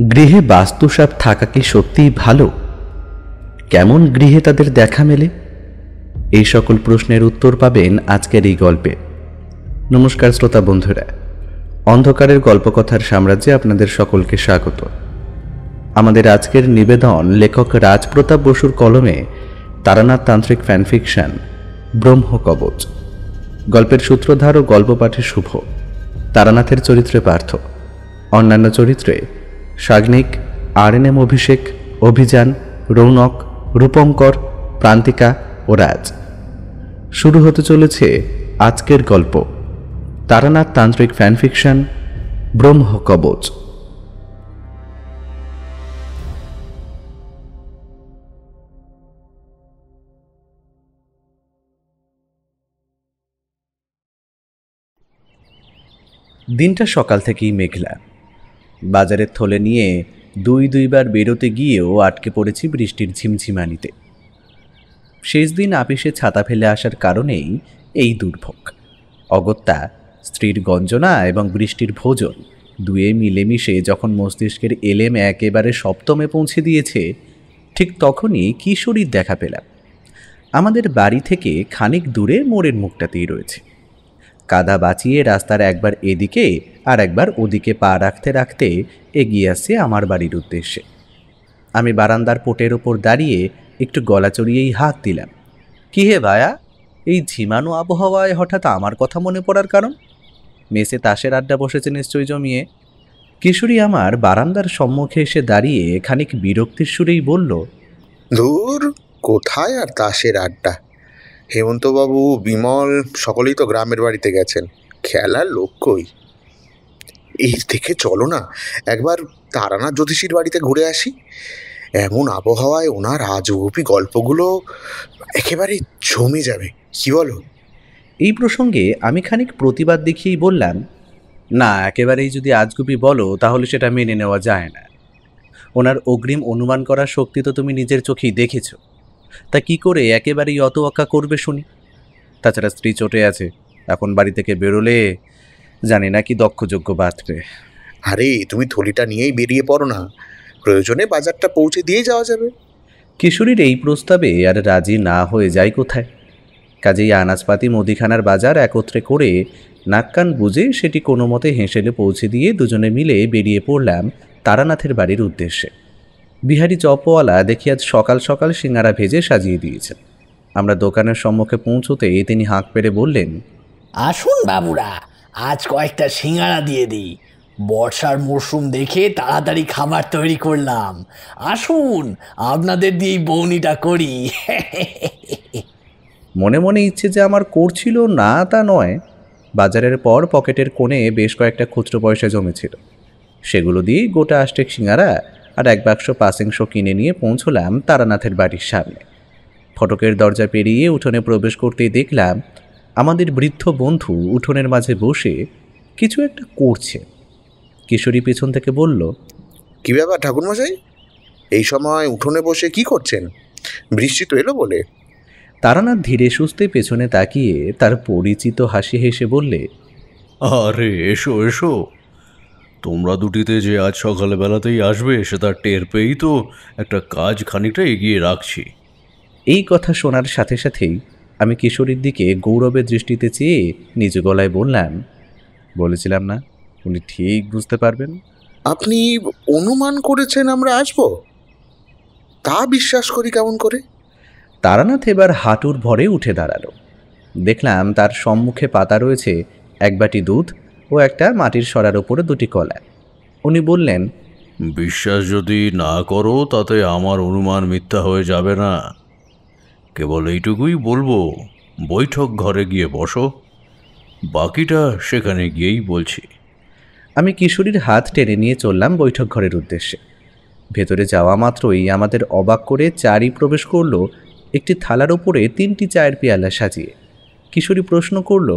গৃহে বাস্তুসাপ থাকা কি সত্যিই ভালো? কেমন গৃহে তাদের দেখা মেলে? এই সকল প্রশ্নের উত্তর পাবেন আজকের এই গল্পে। নমস্কার শ্রোতা বন্ধুরা, অন্ধকারের গল্পকথার সাম্রাজ্যে আপনাদের সকলকে স্বাগত। আমাদের আজকের নিবেদন লেখক রাজপ্রতাপ বসুর কলমে তারানাথ তান্ত্রিক ফ্যানফিকশন ব্রহ্মকবচ। গল্পের সূত্রধার ও গল্প পাঠে শুভ। তারানাথের চরিত্রে পার্থ, অন্যান্য চরিত্রে সাগ্নিক, আরএনএম অভিষেক, অভিযান, রৌনক, রূপঙ্কর, প্রান্তিকা ও রাজ। শুরু হতে চলেছে আজকের গল্প, তারানাথ তান্ত্রিক ফ্যানফিকশন ব্রহ্মকবচ। দিনটা সকাল থেকেই মেঘলা। বাজারের থলে নিয়ে দুইবার বেরোতে গিয়েও আটকে পড়েছি বৃষ্টির ঝিমঝিমানিতে। শেষ দিন আপিসে ছাতা ফেলে আসার কারণেই এই দুর্ভোগ। অগত্যা স্ত্রীর গঞ্জনা এবং বৃষ্টির ভোজন দুয়ে মিলেমিশে যখন মস্তিষ্কের এলেম একেবারে সপ্তমে পৌঁছে দিয়েছে, ঠিক তখনই কিশোরীর দেখা পেলাম। আমাদের বাড়ি থেকে খানিক দূরে মোড়ের মুখটাতেই রয়েছে। কাদা বাঁচিয়ে রাস্তার একবার এদিকে আর একবার ওদিকে পা রাখতে রাখতে এগিয়ে আসছে আমার বাড়ির উদ্দেশ্যে। আমি বারান্দার পোটের ওপর দাঁড়িয়ে একটু গলা চড়িয়েই হাঁক দিলাম, কি হে ভায়া, এই ঝিমানো আবহাওয়ায় হঠাৎ আমার কথা মনে পড়ার কারণ? মেসে তাসের আড্ডা বসেছে নিশ্চয়ই জমিয়ে। কিশোরী আমার বারান্দার সম্মুখে এসে দাঁড়িয়ে খানিক বিরক্তির সুরেই বলল, ধুর, কোথায় আর তাসের আড্ডা। হেমন্তবাবু, বিমল সকলেই তো গ্রামের বাড়িতে গেছেন, খেলার লোক কই। এই দেখে চলো না একবার তারানাথ জ্যোতিষীর বাড়িতে ঘুরে আসি। এমন আবহাওয়ায় ওনার আজগুবি গল্পগুলো একেবারে জমে যাবে, কি বলো? এই প্রসঙ্গে আমি খানিক প্রতিবাদ দেখিয়েই বললাম, না, একেবারেই যদি আজগুবি বলো তাহলে সেটা মেনে নেওয়া যায় না। ওনার অগ্রিম অনুমান করার শক্তি তো তুমি নিজের চোখেই দেখেছ, তা কি করে একেবারেই অতওয়াক্কা করবে শুনি? তাছাড়া স্ত্রী চটে আছে, এখন বাড়ি থেকে বেরোলে জানি না কি দক্ষযোগ্য বাঁচবে। আরে তুমি থলিটা নিয়েই বেরিয়ে পড়ো না, প্রয়োজনে বাজারটা পৌঁছে দিয়ে যাওয়া যাবে। কিশোরীর এই প্রস্তাবে আর রাজি না হয়ে যায় কোথায়। কাজেই আনাজপাতি মুদিখানার বাজার একত্রে করে নাক কান বুঝে সেটি কোনো মতে হেঁসেলে পৌঁছে দিয়ে দুজনে মিলে বেরিয়ে পড়লাম তারানাথের বাড়ির উদ্দেশ্যে। বিহারি চপওয়ালা দেখি আজ সকাল সকাল সিঙ্গারা ভেজে সাজিয়ে দিয়েছেন। আমরা দোকানের সম্মুখে পৌঁছতেই তিনি হাঁক পেরে বললেন, আসুন বাবুরা, আজ কয়েকটা সিঙ্গারা দিয়ে দিই। বর্ষার মরশুম দেখে তাড়াতাড়ি খাবার তৈরি করলাম। আসুন, আপনাদের দিয়েই বউনিটা করি। মনে মনে ইচ্ছে যে আমার করছিল না তা নয়, বাজারের পর পকেটের কোণে বেশ কয়েকটা খুচরো পয়সা জমেছিল। সেগুলো দিয়েই গোটা আষ্টেক সিঙ্গারা আর এক বাক্স পাসিংশ কিনে নিয়ে পৌঁছলাম তারানাথের বাড়ির সামনে। ফটকের দরজা পেরিয়ে উঠোনে প্রবেশ করতেই দেখলাম আমাদের বৃদ্ধ বন্ধু উঠোনের মাঝে বসে কিছু একটা করছে। কিশোরী পিছন থেকে বলল, কি ব্যাপার ঠাকুরমশাই, এই সময় উঠোনে বসে কি করছেন? বৃষ্টি তো এলো বলে। তারানাথ ধীরে সুস্থে পেছনে তাকিয়ে তার পরিচিত হাসি হেসে বললে, আরে এসো এসো, তোমরা দুটিতে যে আজ সকালবেলাতেই আসবে সেটা টের পেয়েই তো একটা কাজ খানিকটা এগিয়ে রাখছি। এই কথা শোনার সাথে সাথেই আমি কিশোরীর দিকে গৌরবের দৃষ্টিতে চেয়ে নিজ গলায় বললাম, বলেছিলাম না উনি ঠিক বুঝতে পারবেন। আপনি অনুমান করেছেন আমরা আসবো, তা বিশ্বাস করি কেমন করে? তারানাথ এবার হাঁটুর ভরে উঠে দাঁড়ালো। দেখলাম তার সম্মুখে পাতা রয়েছে এক বাটি দুধ ও একটা মাটির সরার ওপরে দুটি কলা। উনি বললেন, বিশ্বাস যদি না করো তাতে আমার অনুমান মিথ্যা হয়ে যাবে না। কেবল এইটুকুই বলবো, বৈঠক ঘরে গিয়ে বসো, বাকিটা সেখানে গিয়েই বলছি। আমি কিশোরীর হাত টেনে নিয়ে চললাম বৈঠক ঘরের উদ্দেশ্যে। ভেতরে যাওয়া মাত্রই আমাদের অবাক করে চারি প্রবেশ করলো একটি থালার ওপরে 3টি চায়ের পেয়ালা সাজিয়ে। কিশোরী প্রশ্ন করল,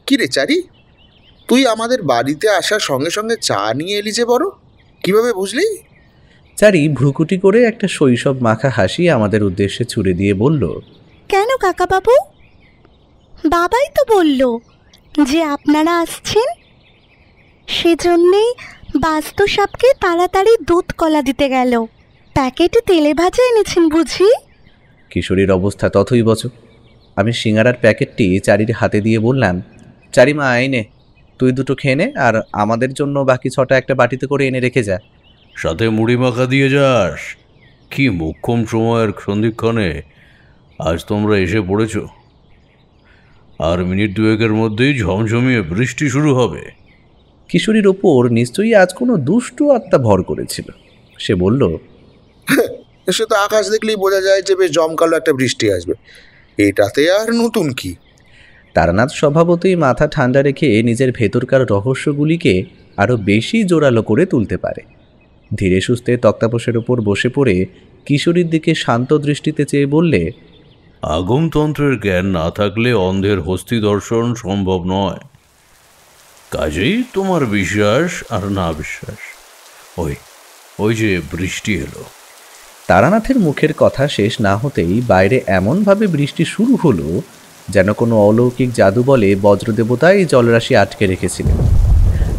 কি রে চারি, তুই আমাদের বাড়িতে আসার সঙ্গে সঙ্গে চা নিয়ে এলি যে বড়, কিভাবে বুঝলি? চারি ভ্রুকুটি করে একটা শৈশব মাখা হাসি আমাদের উদ্দেশ্যে ছুড়ে দিয়ে বলল, কেন কাকাবাবু, বাবাই তো বলল যে আপনারা আসছেন, সেজন্যেই বাস্তু সাপকে তাড়াতাড়ি দুধ কলা দিতে গেল। প্যাকেটে তেলে ভাজা এনেছেন বুঝি? কিশোরীর অবস্থা তথই বচ। আমি সিঙ্গারার প্যাকেটটি চারির হাতে দিয়ে বললাম, চারিমা আইনে, তুই দুটো খেয়ে নে, আর আমাদের জন্য বাকি 6টা একটা বাটিতে করে এনে রেখে যা। সাথে মুড়ি মাখা দিয়ে যাস। কি মোক্ষম সময়ের সন্ধিক্ষণে আজ তোমরা এসে পড়েছ। আর মিনিট দুয়েকের মধ্যেই ঝমঝমিয়ে বৃষ্টি শুরু হবে। কিশোরীর ওপর নিশ্চয়ই আজ কোনো দুষ্টু আত্মা ভর করেছিল। সে বলল, সে তো আকাশ দেখলেই বোঝা যায় যে বেশ জমকালো একটা বৃষ্টি আসবে, এটাতে আর নতুন কি। তারানাথ স্বভাবতই মাথা ঠান্ডা রেখে নিজের ভেতরকার রহস্যগুলিকে আরও বেশি জোরালো করে তুলতে পারে। ধীরে সুস্থে তক্তাপোষের ওপর বসে পড়ে কিশোরীর দিকে শান্ত দৃষ্টিতে চেয়ে বললে, আগমতন্ত্রের জ্ঞান না থাকলে অন্ধের হস্তি দর্শন সম্ভব নয়। কাজেই তোমার বিশ্বাস আর না বিশ্বাস, ওই যে বৃষ্টি এলো। তারানাথের মুখের কথা শেষ না হতেই বাইরে এমনভাবে বৃষ্টি শুরু হলো যেন কোনো অলৌকিক জাদু বলে বজ্রদেবতাই জলরাশি আটকে রেখেছিলেন।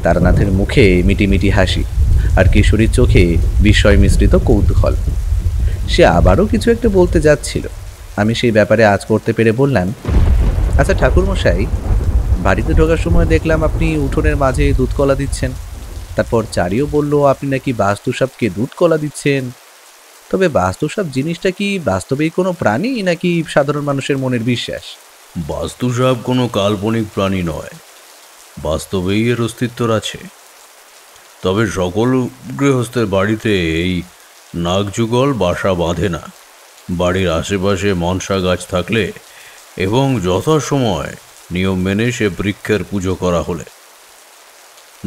তারানাথের মুখে মিটিমিটি হাসি, আর কিশোরীর চোখে বিস্ময় মিশ্রিত কৌতূহল। সে আবারও কিছু একটা বলতে যাচ্ছিল। আমি সেই ব্যাপারে আজ করতে পেরে বললাম, আচ্ছা ঠাকুরমশাই, বাড়িতে ঢোকার সময় দেখলাম আপনি উঠোনের মাঝে দুধ কলা দিচ্ছেন। তারপর চারিও বলল আপনি নাকি বাস্তুসাপকে দুধ কলা দিচ্ছেন। তবে বাস্তুসাপ জিনিসটা কি বাস্তবেই কোনো প্রাণী, নাকি সাধারণ মানুষের মনের বিশ্বাস? বাস্তুসাপ কোনো কাল্পনিক প্রাণী নয়, বাস্তবেই এর অস্তিত্ব আছে। তবে সকল গৃহস্থের বাড়িতে এই নাগযুগল বাসা বাঁধে না। বাড়ির আশেপাশে মনসা গাছ থাকলে এবং যথাসময় নিয়ম মেনে সে বৃক্ষের পুজো করা হলে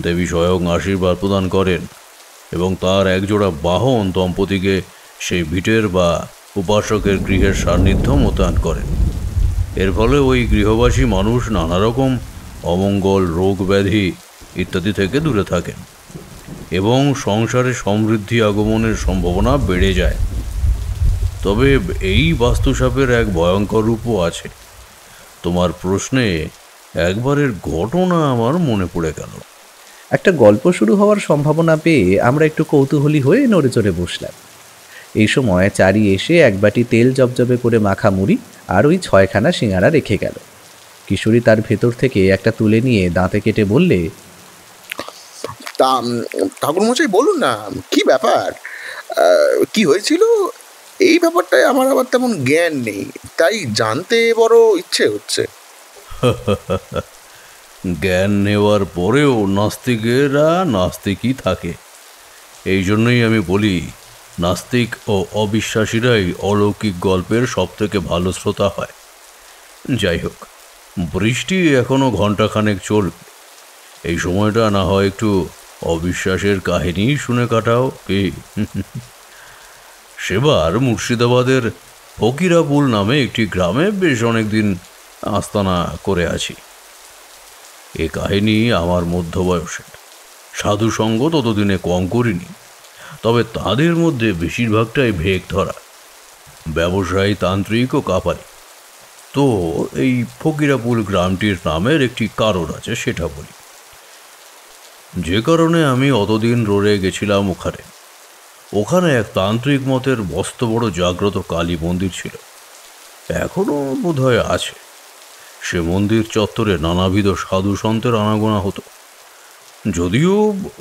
দেবী স্বয়ং আশীর্বাদ প্রদান করেন এবং তার একজোড়া বাহন দম্পতিকে সেই ভিটের বা উপাসকের গৃহের সান্নিধ্য মোতায়েন করেন। এর ফলে ওই গৃহবাসী মানুষ নানা রকম অমঙ্গল, রোগ ব্যাধি ইত্যাদি থেকে দূরে থাকেন এবং সংসারে সমৃদ্ধি আগমনের সম্ভাবনা বেড়ে যায়। তবে এই বাস্তুসাপের এক ভয়ঙ্কর রূপও আছে। তোমার প্রশ্নে একবারের ঘটনা আমার মনে পড়ে গেল। একটা গল্প শুরু হওয়ার সম্ভাবনা পেয়ে আমরা একটু কৌতূহলী হয়ে নড়ে চড়ে বসলাম। এই সময় চারি এসে এক বাটি তেল জবজবে করে মাখা মুড়ি আর ওই 6খানা সিঙ্গারা রেখে গেল। কিশোরী তার ভেতর থেকে একটা তুলে নিয়ে দাঁতে কেটে বললে, তা ঠাকুরমশাই বলুন না, কি ব্যাপার, কি হয়েছিল? এই ব্যাপারটায় আমার আবার তেমন জ্ঞান নেই, তাই জানতে বড় ইচ্ছে হচ্ছে। জ্ঞান নেওয়ার পরেও নাস্তিকেরা নাস্তিকই থাকে। এই জন্যই আমি বলি, নাস্তিক ও অবিশ্বাসীরাই অলৌকিক গল্পের সবথেকে ভালো শ্রোতা হয়। যাই হোক, বৃষ্টি এখনও ঘণ্টাখানেক চলবে। এই সময়টা না হয় একটু অবিশ্বাসের কাহিনী শুনে কাটাও কি? সেবার মুর্শিদাবাদের ফকিরাপুল নামে একটি গ্রামে বেশ অনেকদিন আস্তানা করে আছি। এ কাহিনী আমার মধ্যবয়সের। সাধুসঙ্গ ততদিনে কম করিনি, তবে তাদের মধ্যে বেশিরভাগটাই ভেগ ধরা, ব্যবসায়ী, তান্ত্রিক ও কাপালি। তো এই ফকিরাপুল গ্রামটির নামের একটি কারণ আছে, সেটা বলি। যে কারণে আমি অতদিন রয়ে গেছিলাম ওখানে এক তান্ত্রিক মতের মস্ত বড় জাগ্রত কালী মন্দির ছিল, এখনও বোধহয় আছে। সে মন্দির চত্বরে নানাবিধ সাধু সন্তের আনাগোনা হতো। যদিও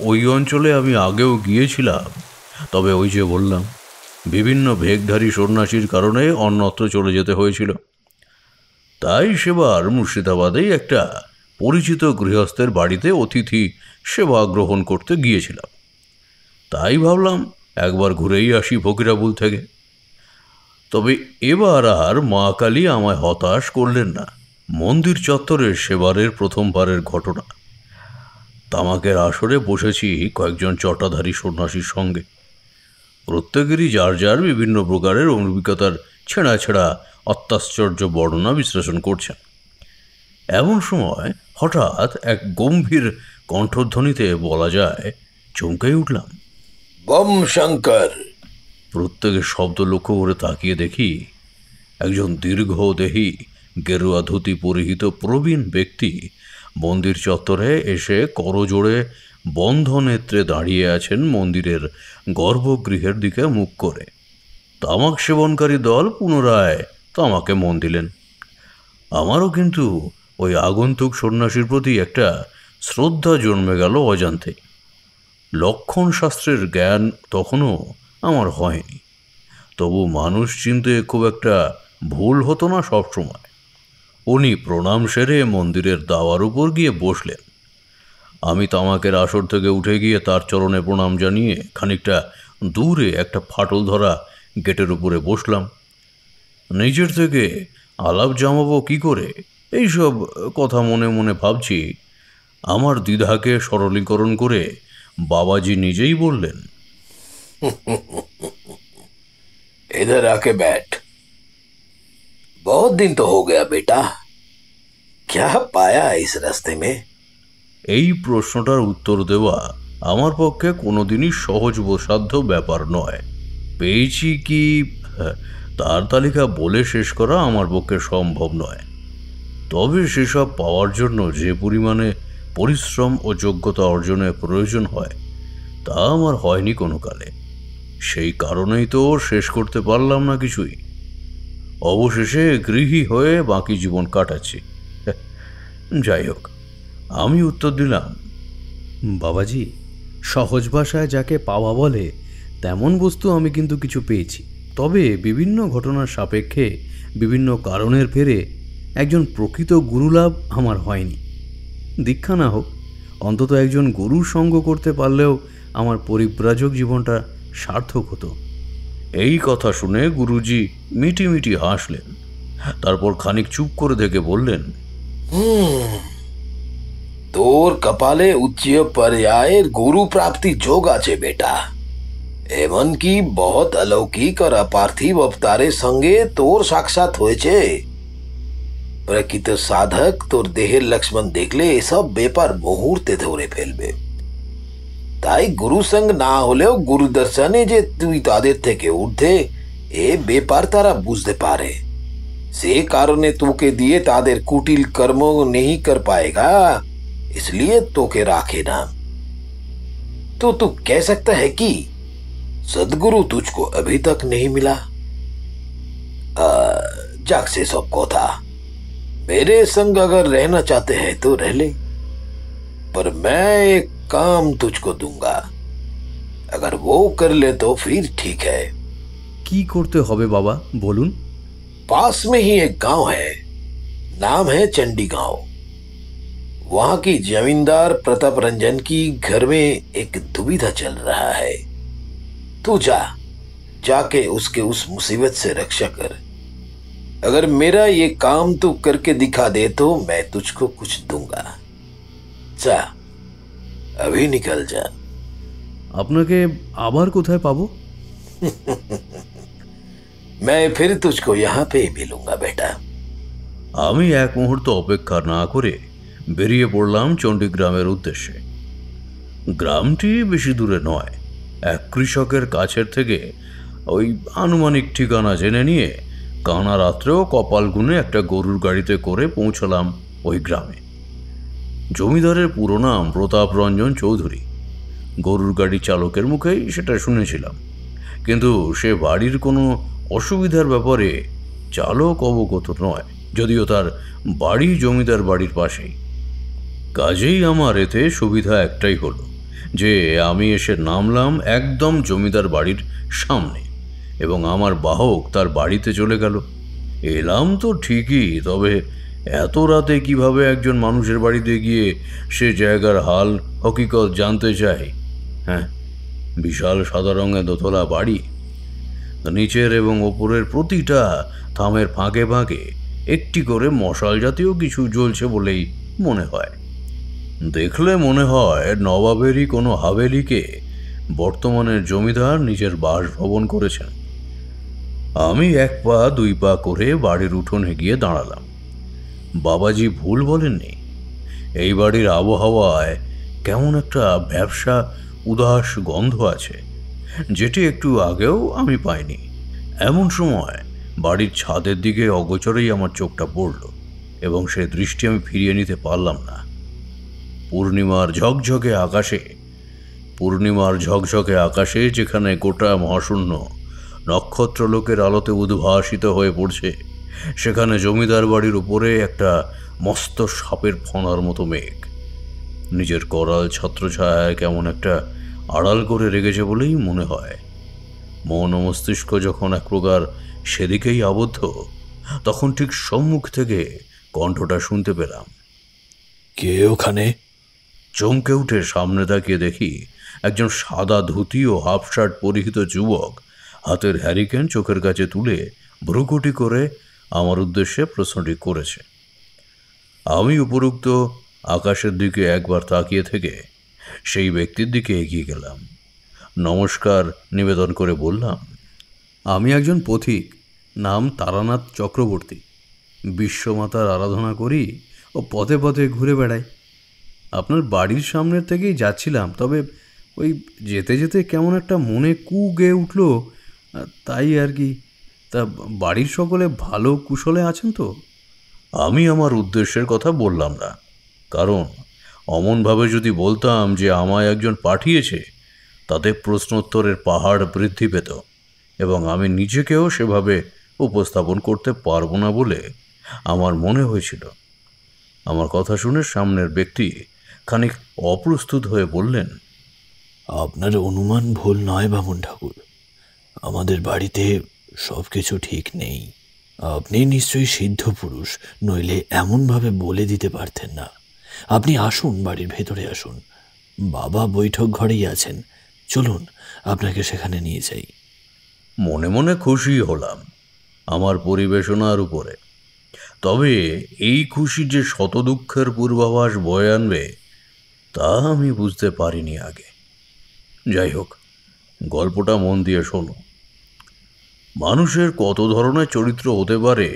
ওই অঞ্চলে আমি আগেও গিয়েছিলাম, তবে ওই যে বললাম, বিভিন্ন ভেগধারী সন্ন্যাসীর কারণে অন্যত্র চলে যেতে হয়েছিল। তাই সেবার মুর্শিদাবাদেই একটা পরিচিত গৃহস্থের বাড়িতে অতিথি সেবা গ্রহণ করতে গিয়েছিলাম। তাই ভাবলাম একবার ঘুরেই আসি ফকিরাপুল থেকে। তবে এবার আর মা কালী আমায় হতাশ করলেন না। মন্দির চত্বরে সেবারের প্রথমবারের ঘটনা। তামাকের আসরে বসেছি কয়েকজন চটাধারী সন্ন্যাসীর সঙ্গে। প্রত্যেকেরই যার যার বিভিন্ন প্রকারের অভিজ্ঞতার ছেঁড়া ছেঁড়া অত্যাশ্চর্য বর্ণনা বিশ্লেষণ করছেন। এমন সময় হঠাৎ এক গম্ভীর কণ্ঠধ্বনিতে বলা যায় চমকে উঠলাম, বম শঙ্কর। প্রত্যেকের শব্দ লক্ষ্য করে তাকিয়ে দেখি একজন দীর্ঘদেহী গেরুয়া ধুতি পরিহিত প্রবীণ ব্যক্তি মন্দির চত্বরে এসে করজোড়ে বন্ধ নেত্রে দাঁড়িয়ে আছেন মন্দিরের গর্ভগৃহের দিকে মুখ করে। তামাক সেবনকারী দল পুনরায় তামাকে মন দিলেন। আমারও কিন্তু ওই আগন্তুক সন্ন্যাসীর প্রতি একটা শ্রদ্ধা জন্মে গেল অজান্তে। লক্ষণ শাস্ত্রের জ্ঞান তখনও আমার হয়নি, তবু মানুষ চিনতে খুব একটা ভুল হতো না সবসময়। উনি প্রণাম সেরে মন্দিরের দাওয়ার উপর গিয়ে বসলেন। আমি তামাকের আসর থেকে উঠে গিয়ে তার চরণে প্রণাম জানিয়ে খানিকটা দূরে একটা ফাটল ধরা গেটের উপরে বসলাম। নিজের থেকে আলাপ জমাবো কি করে, এইসব কথা মনে মনে ভাবছি। আমার দ্বিধাকে সরলীকরণ করে বাবাজি নিজেই বললেন, इधर आके बैठ। बहुत दिन तो हो गया बेटा, क्या पाया इस रास्ते में? এই প্রশ্নটার উত্তর দেওয়া আমার পক্ষে কোনোদিনই সহজসাধ্য ব্যাপার নয়। পেয়েছি কি তার তালিকা বলে শেষ করা আমার পক্ষে সম্ভব নয়। তবে সেসব পাওয়ার জন্য যে পরিমাণে পরিশ্রম ও যোগ্যতা অর্জনের প্রয়োজন হয় তা আমার হয়নি কোনো কালে। সেই কারণেই তো শেষ করতে পারলাম না কিছুই। অবশেষে গৃহী হয়ে বাকি জীবন কাটাচ্ছি। যাই হোক, আমি উত্তর দিলাম, বাবাজি, সহজ ভাষায় যাকে পাওয়া বলে তেমন বস্তু আমি কিন্তু কিছু পেয়েছি। তবে বিভিন্ন ঘটনার সাপেক্ষে বিভিন্ন কারণের ফেরে একজন প্রকৃত গুরুলাভ আমার হয়নি। দীক্ষা না হোক, অন্তত একজন গুরুর সঙ্গ করতে পারলেও আমার পরিব্রাজক জীবনটা সার্থক হতো। এই কথা শুনে গুরুজি মিটি মিটি হাসলেন। তারপর খানিক চুপ করে থেকে বললেন, তোর কপালে উচ্চ পর্যায়ের গুরু প্রাপ্তি যোগ আছে বেটা। এমনকি বহুত অলৌকিক আর অপার্থিব অবতারের সঙ্গে তোর সাক্ষাৎ হয়েছে। প্রকৃত সাধক তোর দেহের লক্ষ্মণ দেখলে এসব ব্যাপার মুহূর্তে ধরে ফেলবে। তাই গুরু সঙ্গ না হলেও গুরু দর্শনে যে তুই তাদের থেকে ঊর্ধ্বে এ ব্যাপার তারা বুঝতে পারে। সে কারণে তোকে দিয়ে তাদের কুটিल कर्म नहीं कर पाएगा, इसलिए तोके राखे ना। तो तू कह सकता है कि सदगुरु तुझको अभी तक नहीं मिला? जाग से सबको था, मेरे संग अगर रहना चाहते हैं तो रह ले, पर मैं एक काम तुझको दूंगा। अगर वो कर ले तो फिर ठीक है। কি করতে হবে বাবা বলুন? पास में ही एक गांव है, नाम है चंडी गांव। वहां की जमींदार प्रताप रंजन की घर में एक दुविधा चल रहा है। तू जाके उसके उस मुसीबत से रक्षा कर। अगर मेरा ये काम तू करके दिखा दे तो मैं तुझको कुछ दूंगा। जा, अभी निकल जा। আপনাকে আবার কোথায় পাবো? मैं फिर तुझको यहाँ पे मिलूंगा बेटा। আমি এক মুহূর্ত অপেক্ষা না করে বেরিয়ে পড়লাম চণ্ডীগ্রামের উদ্দেশ্যে। গ্রামটি বেশি দূরে নয়। এক কৃষকের কাছের থেকে ওই আনুমানিক ঠিকানা জেনে নিয়ে কানা রাত্রেও কপাল গুনে একটা গরুর গাড়িতে করে পৌঁছলাম ওই গ্রামে। জমিদারের পুরো নাম প্রতাপ রঞ্জন চৌধুরী। গরুর গাড়ি চালকের মুখেই সেটা শুনেছিলাম, কিন্তু সে বাড়ির কোনো অসুবিধার ব্যাপারে চালক অবগত নয়, যদিও তার বাড়ি জমিদার বাড়ির পাশেই। কাজেই আমার এতে সুবিধা একটাই হলো যে আমি এসে নামলাম একদম জমিদার বাড়ির সামনে এবং আমার বাহক তার বাড়িতে চলে গেল। এলাম তো ঠিকই, তবে এত রাতে কিভাবে একজন মানুষের বাড়িতে গিয়ে সে জায়গার হাল হকিকত জানতে চাই? হ্যাঁ, বিশাল সাদা রঙের দোতলা বাড়ি। নিচের এবং ওপরের প্রতিটা থামের ফাঁকে ফাঁকে একটি করে মশাল জাতীয় কিছু জ্বলছে বলেই মনে হয়। দেখলে মনে হয় নবাবেরই কোনো হাভেলিকে বর্তমানের জমিদার নিজের বাসভবন করেছেন। আমি এক পা দুই পা করে বাড়ির উঠোনে গিয়ে দাঁড়ালাম। বাবাজি ভুল বলেননি। এই বাড়ির আবহাওয়ায় কেমন একটা ব্যবসা উদাস গন্ধ আছে, যেটি একটু আগেও আমি পাইনি। এমন সময় বাড়ির ছাদের দিকে অগোচরেই আমার চোখটা পড়ল এবং সে দৃষ্টি আমি ফিরিয়ে নিতে পারলাম না। পূর্ণিমার ঝকঝকে আকাশে পূর্ণিমার ঝকঝকে আকাশে যেখানে গোটা মহাশূন্য নক্ষত্রলোকের আলোতে উদ্ভাসিত হয়ে পড়ছে, সেখানে জমিদার বাড়ির উপরে একটা মস্ত সাপের ফণার মতো মেঘ নিজের করাল ছত্রছায়ায় কেমন একটা আড়াল করে রেখেছে বলেই মনে হয়। মন ও মস্তিষ্ক যখন এক প্রকার সেদিকেই আবদ্ধ, তখন ঠিক সম্মুখ থেকে কণ্ঠটা শুনতে পেলাম। কে ওখানে? চমকে উঠে সামনে তাকিয়ে দেখি একজন সাদা ধুতি ও হাফ শার্ট পরিহিত যুবক হাতের হ্যারিকেন চোখের কাছে তুলে ভ্রুকুটি করে আমার উদ্দেশ্যে প্রশ্নটি করেছে। আমি উপরোক্ত আকাশের দিকে একবার তাকিয়ে থেকে সেই ব্যক্তির দিকে এগিয়ে গেলাম। নমস্কার নিবেদন করে বললাম, আমি একজন পথিক, নাম তারানাথ চক্রবর্তী। বিশ্বমাতার আরাধনা করি ও পথে পথে ঘুরে বেড়াই। আপনার বাড়ির সামনের থেকেই যাচ্ছিলাম, তবে ওই যেতে যেতে কেমন একটা মনে কু গেয়ে উঠল, তাই আর কি। তা বাড়ির সকলে ভালো কুশলে আছেন তো? আমি আমার উদ্দেশ্যের কথা বললাম না, কারণ অমনভাবে যদি বলতাম যে আমায় একজন পাঠিয়েছে, তাতে প্রশ্নোত্তরের পাহাড় বৃদ্ধি পেত এবং আমি নিজেকেও সেভাবে উপস্থাপন করতে পারবো না বলে আমার মনে হয়েছিল। আমার কথা শুনে সামনের ব্যক্তি খানিক অপ্রস্তুত হয়ে বললেন, আপনার অনুমান ভুল নয় বামুন ঠাকুর, আমাদের বাড়িতে সব কিছু ঠিক নেই। আপনি নিশ্চয়ই সিদ্ধ পুরুষ, নইলে এমনভাবে বলে দিতে পারতেন না। আপনি আসুন, বাড়ির ভেতরে আসুন। বাবা বৈঠক ঘরেই আছেন, চলুন আপনাকে সেখানে নিয়ে যাই। মনে মনে খুশি হলাম আমার পরিবেশনার উপরে, তবে এই খুশি যে শত দুঃখের পূর্বাভাস বয়ে আনবে তা আমি বুঝতে পারিনি আগে। যাই হোক, গল্পটা মন দিয়ে শোনো। মানুষের কত ধরনের চরিত্র হতে পারে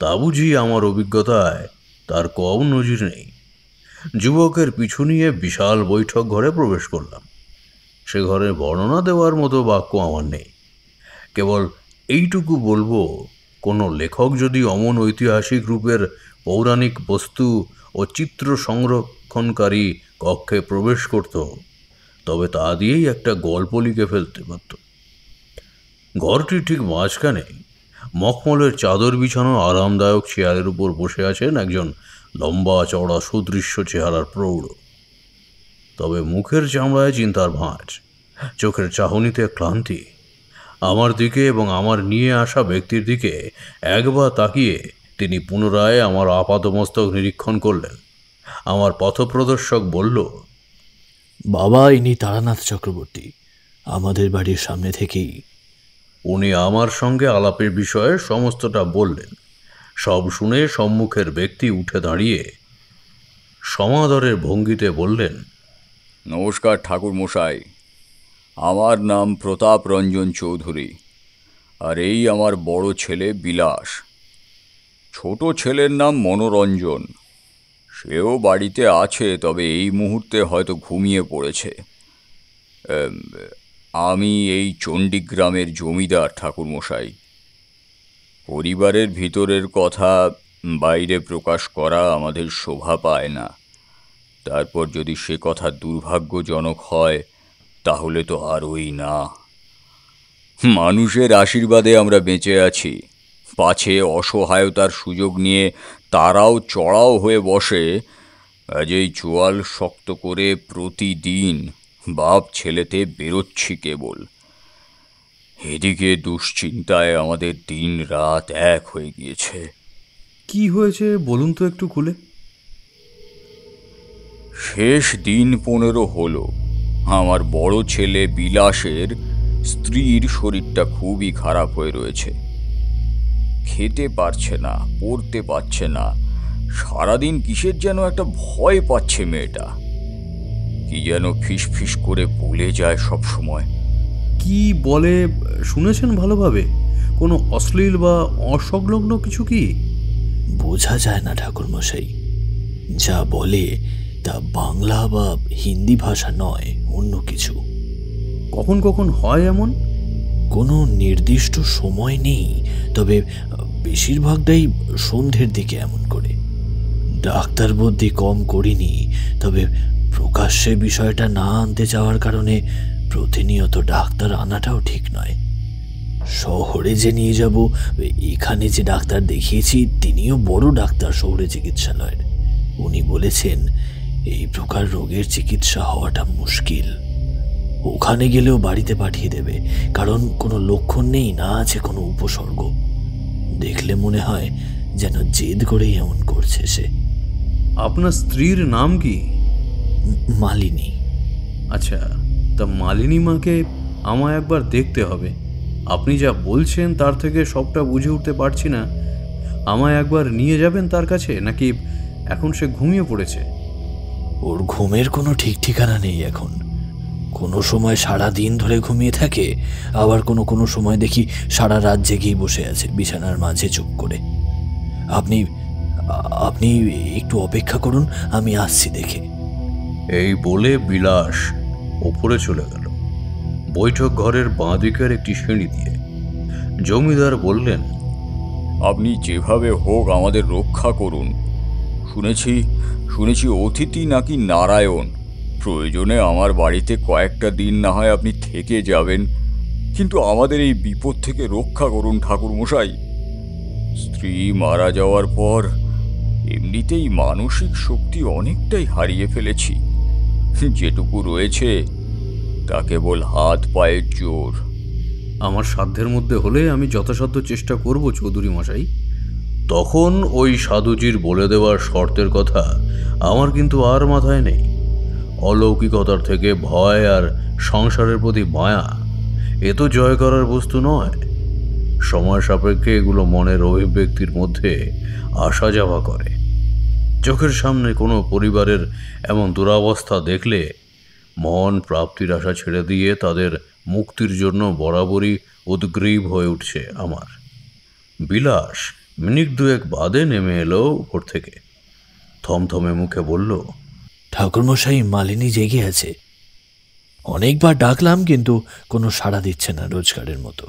তা বুঝি আমার অভিজ্ঞতায় তার কম নজির নেই। যুবকের পিছু নিয়ে বিশাল বৈঠক ঘরে প্রবেশ করলাম। সে ঘরে বর্ণনা দেওয়ার মতো বাক্য আমার নেই, কেবল এইটুকু বলবো, কোনো লেখক যদি অমন ঐতিহাসিক রূপের পৌরাণিক বস্তু ও চিত্র সংরক্ষণকারী কক্ষে প্রবেশ করত, তবে তা দিয়েই একটা গল্প লিখে ফেলতে পারত। ঘরটি ঠিক মাঝখানে মখমলের চাদর বিছানো আরামদায়ক চেয়ারের উপর বসে আছেন একজন লম্বা চওড়া সুদৃশ্য চেহারার প্রৌঢ়, তবে মুখের চামড়ায় চিন্তার ভাঁজ, চোখের চাহনিতে ক্লান্তি। আমার দিকে এবং আমার নিয়ে আসা ব্যক্তির দিকে একবার তাকিয়ে তিনি পুনরায় আমার আপাদমস্তক নিরীক্ষণ করলেন। আমার পথপ্রদর্শক বলল, বাবা, ইনি তারানাথ চক্রবর্তী, আমাদের বাড়ির সামনে থেকেই। উনি আমার সঙ্গে আলাপের বিষয়ে সমস্তটা বললেন। সব শুনে সম্মুখের ব্যক্তি উঠে দাঁড়িয়ে সমাদরের ভঙ্গিতে বললেন, নমস্কার ঠাকুর মশাই, আমার নাম প্রতাপ রঞ্জন চৌধুরী, আর এই আমার বড় ছেলে বিলাস। ছোট ছেলের নাম মনোরঞ্জন, সেও বাড়িতে আছে, তবে এই মুহূর্তে হয়তো ঘুমিয়ে পড়েছে। আমি এই চণ্ডীগ্রামের জমিদার ঠাকুর মশাই। পরিবারের ভিতরের কথা বাইরে প্রকাশ করা আমাদের শোভা পায় না। তারপর যদি সে কথা দুর্ভাগ্যজনক হয় তাহলে তো আরই না। মানুষের আশীর্বাদে আমরা বেঁচে আছি, পাছে অসহায়তার সুযোগ নিয়ে তারাও চড়াও হয়ে বসে, কাজেই চোয়াল শক্ত করে প্রতিদিন বাপ ছেলেতে বেরোচ্ছি কেবল। এদিকে দুশ্চিন্তায় আমাদের দিন রাত এক হয়ে গিয়েছে। কি হয়েছে বলুন তো একটু খুলে। শেষ দিন 15 হলো। আমার বড় ছেলে বিলাসের স্ত্রীর শরীরটা খুবই খারাপ হয়ে রয়েছে। খেতে পারছে না, পড়তে পারছে না, সারাদিন কিসের যেন একটা ভয় পাচ্ছে মেয়েটা। কি যেন ফিস করে বলে যায় সব সময়। কি বলে শুনেছেন ভালোভাবে? কোনো অশ্লীল বা অসংলগ্ন কিছু কি? বোঝা যায় না ঠাকুর মশাই, যা বলে তা বাংলা বা হিন্দি ভাষা নয়, অন্য কিছু। কখন কখন হয় এমন? কোনো নির্দিষ্ট সময় নেই, তবে বেশিরভাগটাই সন্ধ্যের দিকে এমন করে। ডাক্তার বুদ্ধি কম করিনি, তবে প্রকাশ্যে বিষয়টা না আনতে চাওয়ার কারণে প্রতিনিয়ত ডাক্তার আনাটাও ঠিক নয়। শহরে যে নিয়ে যাব, এখানে যে ডাক্তার দেখিয়েছি তিনিও বড় ডাক্তার শহরে চিকিৎসালয়ের। উনি বলেছেন এই প্রকার রোগের চিকিৎসা হওয়াটা মুশকিল। ওখানে গেলেও বাড়িতে পাঠিয়ে দেবে, কারণ কোনো লক্ষণ নেই, না আছে কোনো উপসর্গ। দেখলে মনে হয় যেন জেদ করেই এমন করছে সে। আপনার স্ত্রীর নাম কি? মালিনী। আচ্ছা, তা মালিনী মাকে আমায় একবার দেখতে হবে। আপনি যা বলছেন তার থেকে সবটা বুঝে উঠতে পারছি না। আমায় একবার নিয়ে যাবেন তার কাছে, নাকি এখন সে ঘুমিয়ে পড়েছে? ওর ঘুমের কোনো ঠিক ঠিকানা নেই এখন। কোনো সময় সারা দিন ধরে ঘুমিয়ে থাকে, আবার কোনো কোনো সময় দেখি সারা রাত জেগেই বসে আছে বিছানার মাঝে চুপ করে। আপনি আপনি একটু অপেক্ষা করুন, আমি আসছি দেখে। এই বলে বিলাস ওপরে চলে গেল, বৈঠক ঘরের বাঁ দিকের একটি সিঁড়ি দিয়ে। জমিদার বললেন, আপনি যেভাবে হোক আমাদের রক্ষা করুন। শুনেছি অতিথি নাকি নারায়ণ। প্রয়োজনে আমার বাড়িতে কয়েকটা দিন না হয় আপনি থেকে যাবেন, কিন্তু আমাদের এই বিপদ থেকে রক্ষা করুন ঠাকুরমশাই। স্ত্রী মারা যাওয়ার পর এমনিতেই মানসিক শক্তি অনেকটাই হারিয়ে ফেলেছি। যেটুকু রয়েছে তা কেবল হাত পায়ের জোর। আমার সাধ্যের মধ্যে হলে আমি যথাসাধ্য চেষ্টা করব চৌধুরী মশাই। তখন ওই সাধুজির বলে দেওয়ার শর্তের কথা আমার কিন্তু আর মাথায় নেই। অলৌকিকতার থেকে ভয় আর সংসারের প্রতি মায়া, এ তো জয় করার বস্তু নয়। সময় সাপেক্ষে এগুলো মনের অভিব্যক্তির মধ্যে আসা যাওয়া করে। চোখের সামনে কোনো পরিবারের এমন দুরাবস্থা দেখলে মন প্রাপ্তির আশা ছেড়ে দিয়ে তাদের মুক্তির জন্য বরাবরই উদ্গ্রীব হয়ে উঠছে আমার। বিলাস মিনিট দুয়েক বাদে নেমে এলো উপর থেকে। থমথমে মুখে বলল, ঠাকুরমশাই, মালিনী জেগে আছে। অনেকবার ডাকলাম কিন্তু কোনো সাড়া দিচ্ছে না রোজগারের মতো।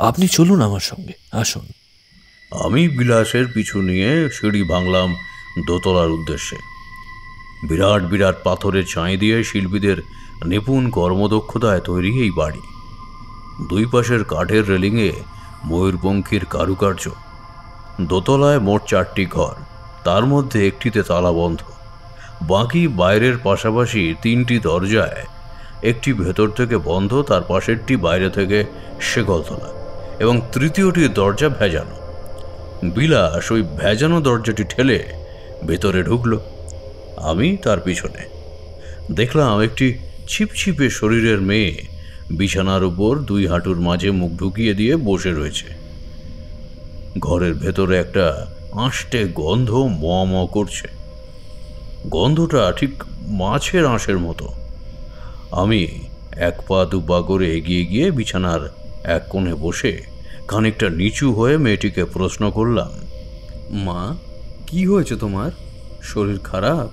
আপনি চলুন আমার সঙ্গে, আসুন। আমি বিলাসের পিছু নিয়ে সিঁড়ি ভাঙলাম দোতলার উদ্দেশ্যে। বিরাট বিরাট পাথরের ছাই দিয়ে শিল্পীদের নিপুণ কর্মদক্ষতায় তৈরি এই বাড়ি। দুই পাশের কাঠের রেলিংয়ে ময়ূরপঙ্খীর কারুকার্য। দোতলায় মোট 4টি ঘর, তার মধ্যে একটিতে তালা বন্ধ। বাকি বাইরের পাশাপাশি 3টি দরজায়, একটি ভেতর থেকে বন্ধ, তার পাশেরটি বাইরে থেকে শেকলতলা, এবং তৃতীয়টির দরজা ভেজানো। বিলাস ওই ভেজানো দরজাটি ঠেলে ভেতরে ঢুকল, আমি তার পিছনে। দেখলাম একটি ছিপছিপে শরীরের মেয়ে বিছানার উপর 2 হাঁটুর মাঝে মুখ ঢুকিয়ে দিয়ে বসে রয়েছে। ঘরের ভেতরে একটা আঁশটে গন্ধ ম করছে। গন্ধটা ঠিক মাছের আঁশের মতো। আমি 1 পা 2 পা করে এগিয়ে গিয়ে বিছানার এক কোণে বসে খানিকটা নিচু হয়ে মেয়েটিকে প্রশ্ন করলাম, মা, কি হয়েছে তোমার? শরীর খারাপ?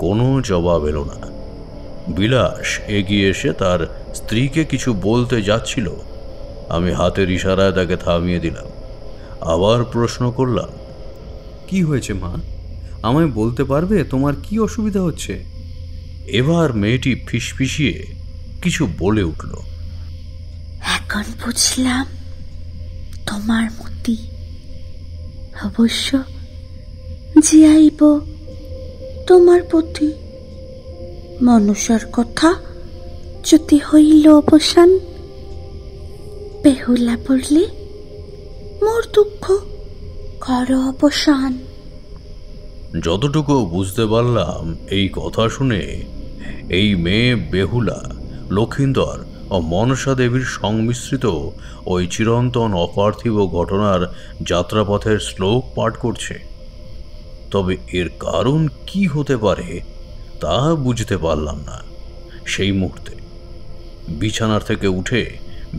কোনো জবাব এলো না। বিলাস এগিয়ে এসে তার স্ত্রীকে কিছু বলতে যাচ্ছিল। আমি হাতের ইশারায় তাকে থামিয়ে দিলাম। আবার প্রশ্ন করলাম, কি হয়েছে মা? আমায় বলতে পারবে তোমার কি অসুবিধা হচ্ছে? এবার মেয়েটি ফিসফিসিয়ে কিছু বলে উঠল। এখন বুঝলাম তোমার মতি অবশ্য যে আইব তোমার প্রতি মনুষ্যর কথা যদি হইল অবসান, বেহুলা পড়লে মোর দুঃখ কর অবসান। যতটুকু বুঝতে পারলাম এই কথা শুনে, এই মেয়ে বেহুলা, লক্ষিন্দর ও মনসা দেবীর সংমিশ্রিত ওই চিরন্তন অপার্থিব ঘটনার যাত্রাপথের শ্লোক পাঠ করছে। তবে এর কারণ কি হতে পারে তা বুঝতে পারলাম না সেই মুহূর্তে। বিছানার থেকে উঠে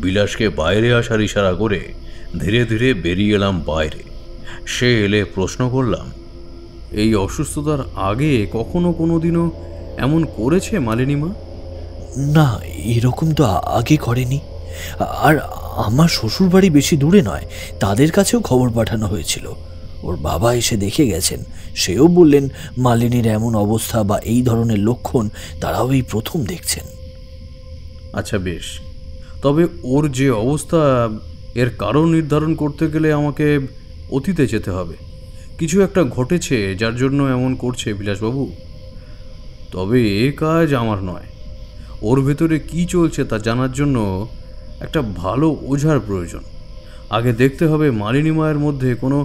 বিলাসকে বাইরে আসার ইশারা করে ধীরে ধীরে বেরিয়ে এলাম বাইরে। সে এলে প্রশ্ন করলাম, এই অসুস্থতার আগে কখনো কোনোদিনও এমন করেছে মালিনীমা? না, এরকম তো আগে করেনি। আর আমার শ্বশুরবাড়ি বেশি দূরে নয়, তাদের কাছেও খবর পাঠানো হয়েছিল। ওর বাবা এসে দেখে গেছেন, সেও বললেন মালিনীর এমন অবস্থা বা এই ধরনের লক্ষণ তারাও এই প্রথম দেখছেন। আচ্ছা বেশ, তবে ওর যে অবস্থা, এর কারণ নির্ধারণ করতে গেলে আমাকে অতীতে যেতে হবে। কিছু একটা ঘটেছে যার জন্য এমন করছে বিলাসবাবু। তবে এ কাজ আমার নয়। ওর ভেতরে কি চলছে তা জানার জন্য একটা ভালো ওঝার প্রয়োজন। আগে দেখতে হবে মালিনী মায়ের মধ্যে কোনো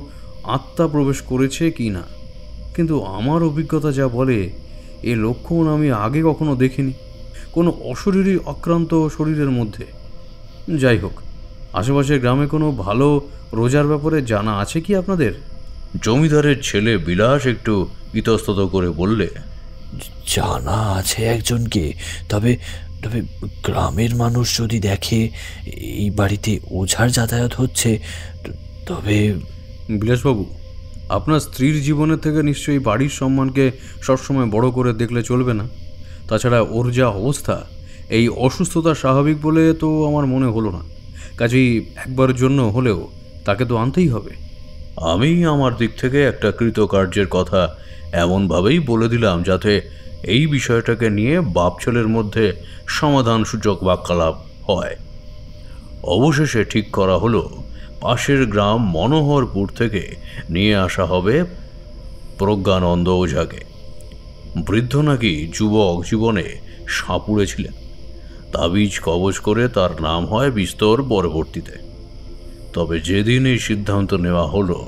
আত্মা প্রবেশ করেছে কি না। কিন্তু আমার অভিজ্ঞতা যা বলে, এ লক্ষণ আমি আগে কখনো দেখিনি কোনো অশরীরী আক্রান্ত শরীরের মধ্যে। যাই হোক, আশেপাশের গ্রামে কোনো ভালো রোজার ব্যাপারে জানা আছে কি আপনাদের? জমিদারের ছেলে বিলাস একটু ইতস্তত করে বললে, জানা আছে একজনকে, তবে তবে গ্রামের মানুষ যদি দেখে এই বাড়িতে ওঝার যাতায়াত হচ্ছে, তবে বিলাসবাবু, আপনার স্ত্রীর জীবনের থেকে নিশ্চয়ই বাড়ির সম্মানকে সবসময় বড় করে দেখলে চলবে না। তাছাড়া ওর যা অবস্থা, এই অসুস্থতা স্বাভাবিক বলে তো আমার মনে হলো না। কাজেই একবারের জন্য হলেও তাকে তো আনতেই হবে। আমি আমার দিক থেকে একটা কৃতকার্যের কথা এমনভাবেই বলে দিলাম যাতে এই বিষয়টাকে নিয়ে বাপ ছেলের মধ্যে সমাধানসূচক বাক্যালাপ হয়। অবশেষে ঠিক করা হলো পাশের গ্রাম মনোহরপুর থেকে নিয়ে আসা হবে প্রজ্ঞানন্দ ওঝাকে। বৃদ্ধ নাকি যুবক জীবনে সাপুড়ে ছিলেন। তাবিজ কবজ করে তার নাম হয় বিস্তর পরবর্তীতে। তবে যেদিন এই সিদ্ধান্ত নেওয়া হলো,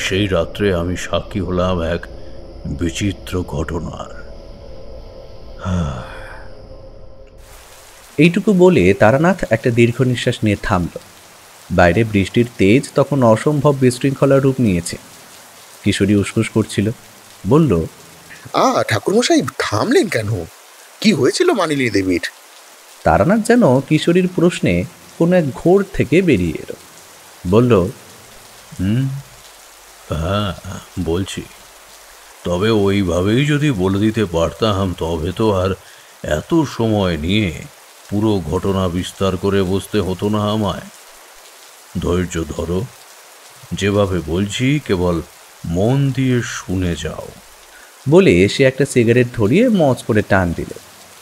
সেই রাত্রে আমি সাক্ষী হলাম এক বিচিত্র ঘটনার। এইটুকু বলে তারানাথ একটা দীর্ঘ নিঃশ্বাস নিয়ে থামল। বাইরে বৃষ্টির তেজ তখন অসম্ভব বিশৃঙ্খলার রূপ নিয়েছে। কিশোরী উসকুস করছিল, বলল, ঠাকুরমশাই থামলেন কেন? কি হয়েছিল মানিনী দেবীর? তারানাথ যেন কিশোরীর প্রশ্নে কোনো এক ঘোর থেকে বেরিয়ে এলো। বলল, হ্যাঁ বলছি। তবে ওইভাবেই যদি বলে দিতে পারতাম তবে তো আর এত সময় নিয়ে পুরো ঘটনা বিস্তার করে বসতে হতো না আমায়। ধৈর্য ধরো, যেভাবে বলছি কেবল মন দিয়ে শুনে যাও। বলে সে একটা সিগারেট ধরিয়ে মজ করে টান দিল।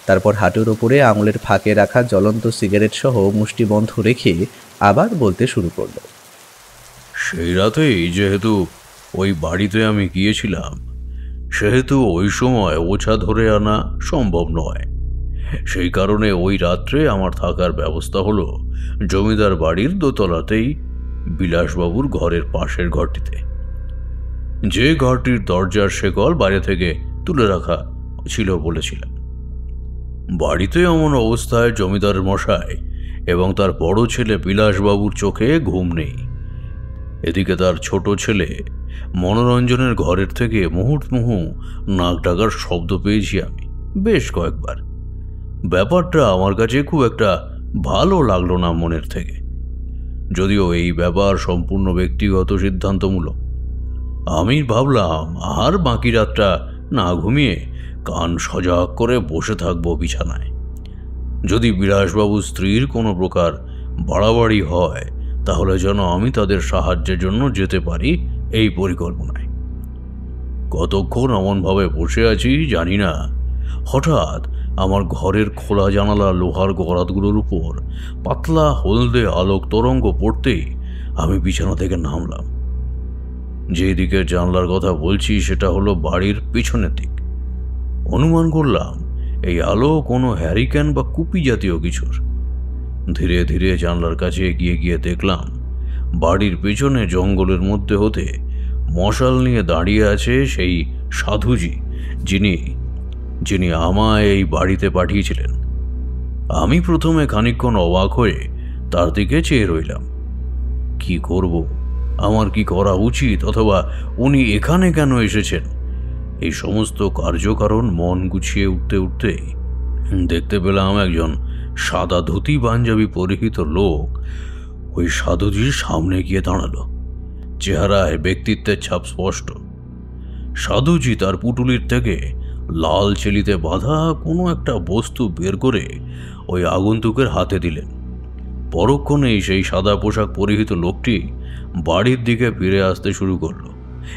তারপর হাঁটুর ওপরে আঙুলের ফাঁকে রাখা জ্বলন্ত সিগারেট সহ মুষ্টি বন্ধ রেখে আবার বলতে শুরু করলো। সেই রাতেই যেহেতু ওই বাড়িতে আমি গিয়েছিলাম, সেহেতু ওই সময় ওঝা ধরে আনা সম্ভব নয়। সেই কারণে ওই রাত্রে আমার থাকার ব্যবস্থা হলো জমিদার বাড়ির দোতলাতেই বিলাসবাবুর ঘরের পাশের ঘরটিতে, যে ঘরটির দরজার শেকল বাইরে থেকে তুলে রাখা ছিল বলেছিলাম। বাড়িতে এমন অবস্থায় জমিদার মশাই এবং তার বড় ছেলে বিলাসবাবুর চোখে ঘুম নেই। এদিকে তার ছোট ছেলে মনোরঞ্জনের ঘরের থেকে মুহূর্তমুহু নাক ডাকার শব্দ পেয়েছি আমি বেশ কয়েকবার। ব্যাপারটা আমার কাছে খুব একটা ভালো লাগলো না মনের থেকে, যদিও এই ব্যাপার সম্পূর্ণ ব্যক্তিগত সিদ্ধান্তমূলক। আমি ভাবলাম আর বাকি রাতটা না ঘুমিয়ে কান সজাগ করে বসে থাকবো বিছানায়। যদি বিলাসবাবুর স্ত্রীর কোনো প্রকার বাড়াবাড়ি হয় তাহলে যেন আমি তাদের সাহায্যের জন্য যেতে পারি এই পরিকল্পনায়। কতক্ষণ এমনভাবে বসে আছি জানি না, হঠাৎ আমার ঘরের খোলা জানালা লোহার গরাতগুলোর উপর পাতলা হলদে আলোক তরঙ্গ পড়তেই আমি বিছানা থেকে নামলাম। যে দিকের জানলার কথা বলছি সেটা হলো বাড়ির পিছনের দিক। অনুমান করলাম এই আলো কোনো হ্যারিকেন বা কুপি জাতীয় কিছুর। ধীরে ধীরে জানলার কাছে এগিয়ে গিয়ে দেখলাম বাড়ির পেছনে জঙ্গলের মধ্যে হতে মশাল নিয়ে দাঁড়িয়ে আছে সেই সাধুজি যিনি আমায় এই বাড়িতে পাঠিয়েছিলেন। আমি প্রথমে খানিকক্ষণ অবাক হয়ে তার দিকে চেয়ে রইলাম। কি করব, আমার কি করা উচিত, অথবা উনি এখানে কেন এসেছেন, এই সমস্ত কার্যকারণ মন গুছিয়ে উঠতে উঠতেই দেখতে পেলাম একজন সাদা ধুতি পাঞ্জাবি পরিহিত লোক ওই সাধুজির সামনে গিয়ে দাঁড়ালো। চেহারায় ব্যক্তিত্বের ছাপ স্পষ্ট। সাধুজি তার পুটুলির থেকে লাল চেলিতে বাঁধা কোনো একটা বস্তু বের করে ওই আগন্তুকের হাতে দিলেন। পরক্ষণেই সেই সাদা পোশাক পরিহিত লোকটি বাড়ির দিকে ফিরে আসতে শুরু করলো।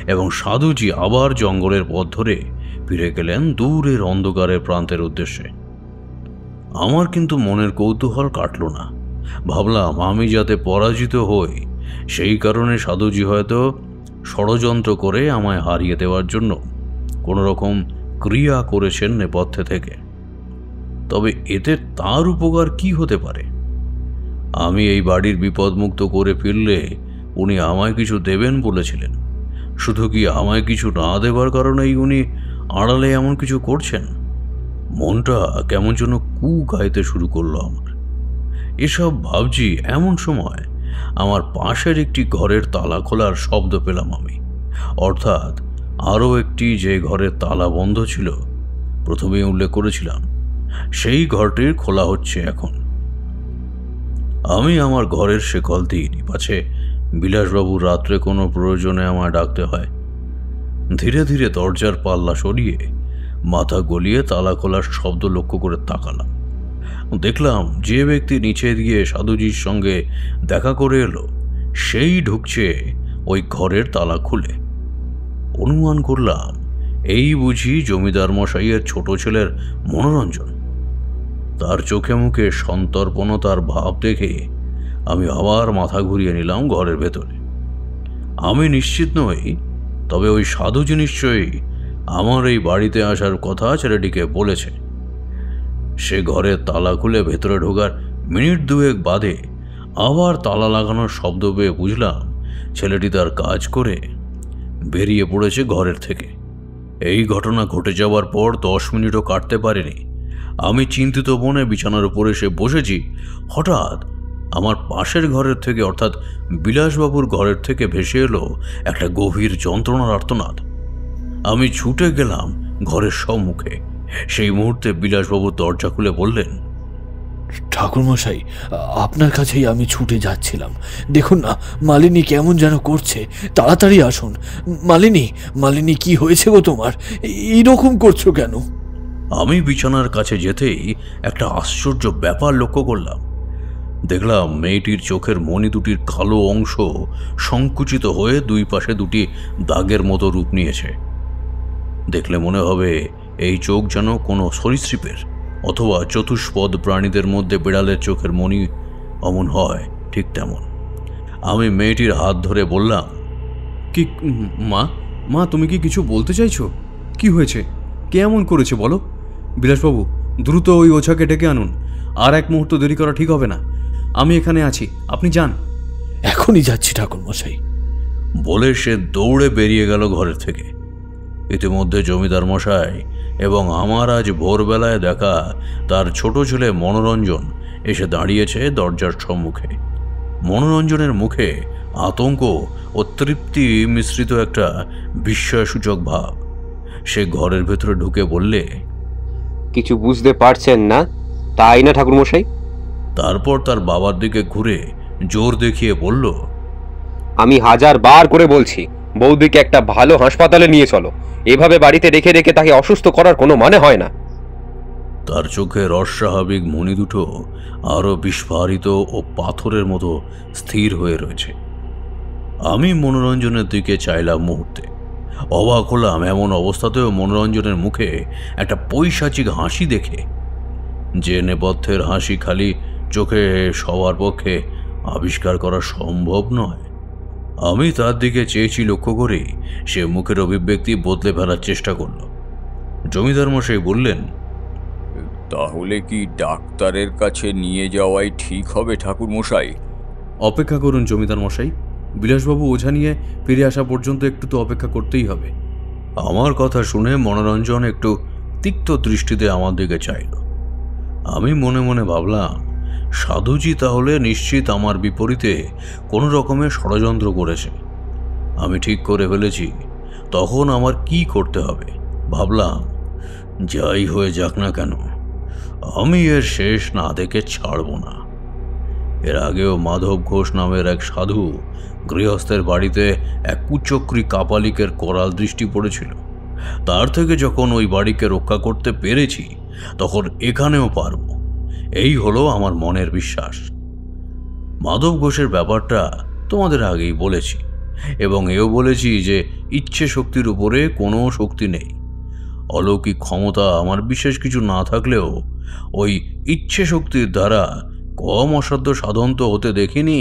এবং সাধুজি আবার জঙ্গলের পথ ধরে ফিরে গেলেন দূরের অন্ধকারের প্রান্তের উদ্দেশ্যে। আমার কিন্তু মনের কৌতূহল কাটল না। ভাবলাম আমি যাতে পরাজিত হই সেই কারণে সাধুজি হয়তো ষড়যন্ত্র করে আমায় হারিয়ে দেওয়ার জন্য কোনো রকম ক্রিয়া করেছেন নেপথ্যে থেকে। তবে এতে তার উপকার কি হতে পারে? আমি এই বাড়ির বিপদমুক্ত করে ফিরলে উনি আমায় কিছু দেবেন বলেছিলেন। শুধু কি আমায় কিছু না দেবার কারণেই উনি আড়ালে এমন কিছু করছেন? মনটা কেমন যেন কু গাইতে শুরু করলো আমার। এসব ভাবছি এমন সময় আমার পাশের একটি ঘরের তালা খোলার শব্দ পেলাম আমি। অর্থাৎ আরও একটি যে ঘরের তালা বন্ধ ছিল প্রথমেই উল্লেখ করেছিলাম, সেই ঘরটির খোলা হচ্ছে এখন। আমি আমার ঘরের শেকল দিইনি, পাছে বিলাসবাবুর রাত্রে কোনো প্রয়োজনে আমায় ডাকতে হয়। ধীরে ধীরে দরজার পাল্লা সরিয়ে মাথা গলিয়ে তালা খোলার শব্দ লক্ষ্য করে তাকালাম। দেখলাম যে ব্যক্তি নিচে গিয়ে সাধুজির সঙ্গে দেখা করে এলো সেই ঢুকছে ওই ঘরের তালা খুলে। অনুমান করলাম এই বুঝি জমিদার মশাইয়ের ছোট ছেলের মনোরঞ্জন। তার চোখে মুখে সন্তর্পণতার ভাব দেখে আমি আবার মাথা ঘুরিয়ে নিলাম ঘরের ভেতরে। আমি নিশ্চিত নই, তবে ওই সাধুজি নিশ্চয়ই আমার এই বাড়িতে আসার কথা ছেলেটিকে বলেছে। সে ঘরের তালা খুলে ভেতরে ঢোকার মিনিট দুয়েক বাদে আবার তালা লাগানোর শব্দ পেয়ে বুঝলাম ছেলেটি তার কাজ করে বেরিয়ে পড়েছে ঘরের থেকে। এই ঘটনা ঘটে যাওয়ার পর 10 মিনিটও কাটতে পারেনি। আমি চিন্তিত মনে বিছানার উপরে এসে বসেছি, হঠাৎ আমার পাশের ঘরের থেকে অর্থাৎ বিলাসবাবুর ঘরের থেকে ভেসে এলো একটা গভীর যন্ত্রণার আর্তনাদ। আমি ছুটে গেলাম ঘরের সম্মুখে। সেই মুহূর্তে বিলাসবাবু দরজা খুলে বললেন, ঠাকুরমশাই, আপনার কাছেই আমি ছুটে যাচ্ছিলাম। দেখুন না, মালিনী কেমন যেন করছে। তাড়াতাড়ি আসুন। মালিনী, মালিনী, কি হয়েছে গো তোমার? এইরকম করছো কেন? আমি বিছানার কাছে যেতেই একটা আশ্চর্য ব্যাপার লক্ষ্য করলাম। দেখলাম মেয়েটির চোখের মণি দুটির কালো অংশ সংকুচিত হয়ে দুই পাশে দুটি দাগের মতো রূপ নিয়েছে। দেখলে মনে হবে এই চোখ যেন কোনো সরীসৃপের অথবা চতুষ্পদ প্রাণীদের মধ্যে বিড়ালের চোখের মণি অমন হয়, ঠিক তেমন। আমি মেয়েটির হাত ধরে বললাম, কি মা, মা তুমি কি কিছু বলতে চাইছো? কি হয়েছে? কে এমন করেছে বলো? বিলাসবাবু, দ্রুত ওই ওঝাকে ডেকে আনুন। আর এক মুহূর্ত দেরি করা ঠিক হবে না। আমি এখানে আছি, আপনি যান। এখনই যাচ্ছি ঠাকুরমশাই। বলে সে দৌড়ে বেরিয়ে গেল ঘরের থেকে। ইতিমধ্যে জমিদার মশাই এবং আমার আজ ভোরবেলায় দেখা তার ছোট ছেলে মনোরঞ্জন এসে দাঁড়িয়েছে দরজার সম্মুখে। মনোরঞ্জনের মুখে আতঙ্ক ও তৃপ্তি মিশ্রিত একটা বিস্ময়সূচক ভাব। সে ঘরের ভেতরে ঢুকে বললে, কিছু বুঝতে পারছেন না তাই না ঠাকুরমশাই? তারপর তার বাবার দিকে ঘুরে জোর দেখিয়ে বলল, আমি 1000 বার করে বলছি, বৌদিকে একটা ভালো হাসপাতালে নিয়ে চলো। এভাবে বাড়িতে রেখে রেখে তাকে অসুস্থ করার কোনো মানে হয় না। তার চোখের অস্বাভাবিক মণি দুটো আরো বিস্ফারিত ও পাথরের মতো স্থির হয়ে রয়েছে। আমি মনোরঞ্জনের দিকে চাইলাম মুহূর্তে। অবাক হলাম এমন অবস্থাতেও মনোরঞ্জনের মুখে একটা পৈশাচিক হাসি দেখে, যে নেপথ্যের হাসি খালি চোখে সবার পক্ষে আবিষ্কার করা সম্ভব নয়। আমি তার দিকে চেয়েছি লক্ষ্য করেই সে মুখের অভিব্যক্তি বদলে ফেলার চেষ্টা করল। জমিদার মশাই বললেন, তাহলে কি ডাক্তারের কাছে নিয়ে যাওয়াই ঠিক হবে ঠাকুরমশাই? অপেক্ষা করুন জমিদার মশাই, বিলাসবাবু ওঝা নিয়ে ফিরে আসা পর্যন্ত একটু তো অপেক্ষা করতেই হবে। আমার কথা শুনে মনোরঞ্জন একটু তিক্ত দৃষ্টিতে আমার দিকে চাইল। আমি মনে মনে ভাবলাম, সাধুজি তাহলে নিশ্চিত আমার বিপরীতে কোনো রকমের ষড়যন্ত্র করেছে। আমি ঠিক করে ফেলেছি তখন আমার কি করতে হবে। ভাবলাম, যাই হয়ে যাক না কেন, আমি এর শেষ না দেখে ছাড়ব না। এর আগেও মাধব ঘোষ নামের এক সাধু গৃহস্থের বাড়িতে এক কুচক্রী কাপালিকের করাল দৃষ্টি পড়েছিল। তার থেকে যখন ওই বাড়িকে রক্ষা করতে পেরেছি, তখন এখানেও পারব, এই হলো আমার মনের বিশ্বাস। মাধব ঘোষের ব্যাপারটা তোমাদের আগেই বলেছি। এবং এও বলেছি যে ইচ্ছে শক্তির উপরে কোনো শক্তি নেই। অলৌকিক ক্ষমতা আমার বিশেষ কিছু না থাকলেও ওই ইচ্ছে শক্তির দ্বারা কম অসাধ্য সাধন তো হতে দেখিনি।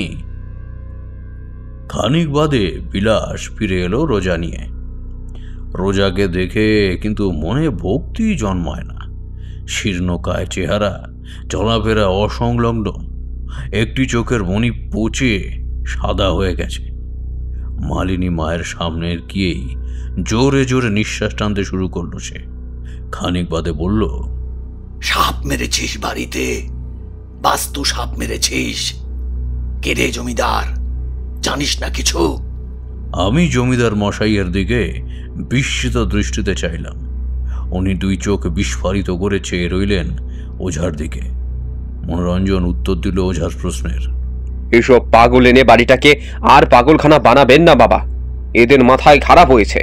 খানিক বাদে বিলাস ফিরে এলো রোজা নিয়ে। রোজাকে দেখে কিন্তু মনে ভক্তি জন্মায় না। শীর্ণকায় চেহারা, চলাফেরা অসংলগ্ন, একটি চোখের মণি পচে সাদা হয়ে গেছে। মালিনী মায়ের সামনে গিয়েই জোরে জোরে নিঃশ্বাস টানতে শুরু করলো সে। খানিক বাদে বলল, সাপ মেরেছিস বাড়িতে, বাস্তু সাপ মেরেছিস। কে রে জমিদার, জানিস না কিছু? আমি জমিদার মশাইয়ের দিকে বিস্মিত দৃষ্টিতে চাইলাম। উনি দুই চোখ বিস্ফারিত করে চেয়ে রইলেন ওঝার দিকে। মনোরঞ্জন উত্তর দিল ওঝার প্রশ্নের, এসব পাগল এনে বাড়িটাকে আর পাগলখানা বানাবেন না বাবা, এদের মাথায় খারাপ হয়েছে।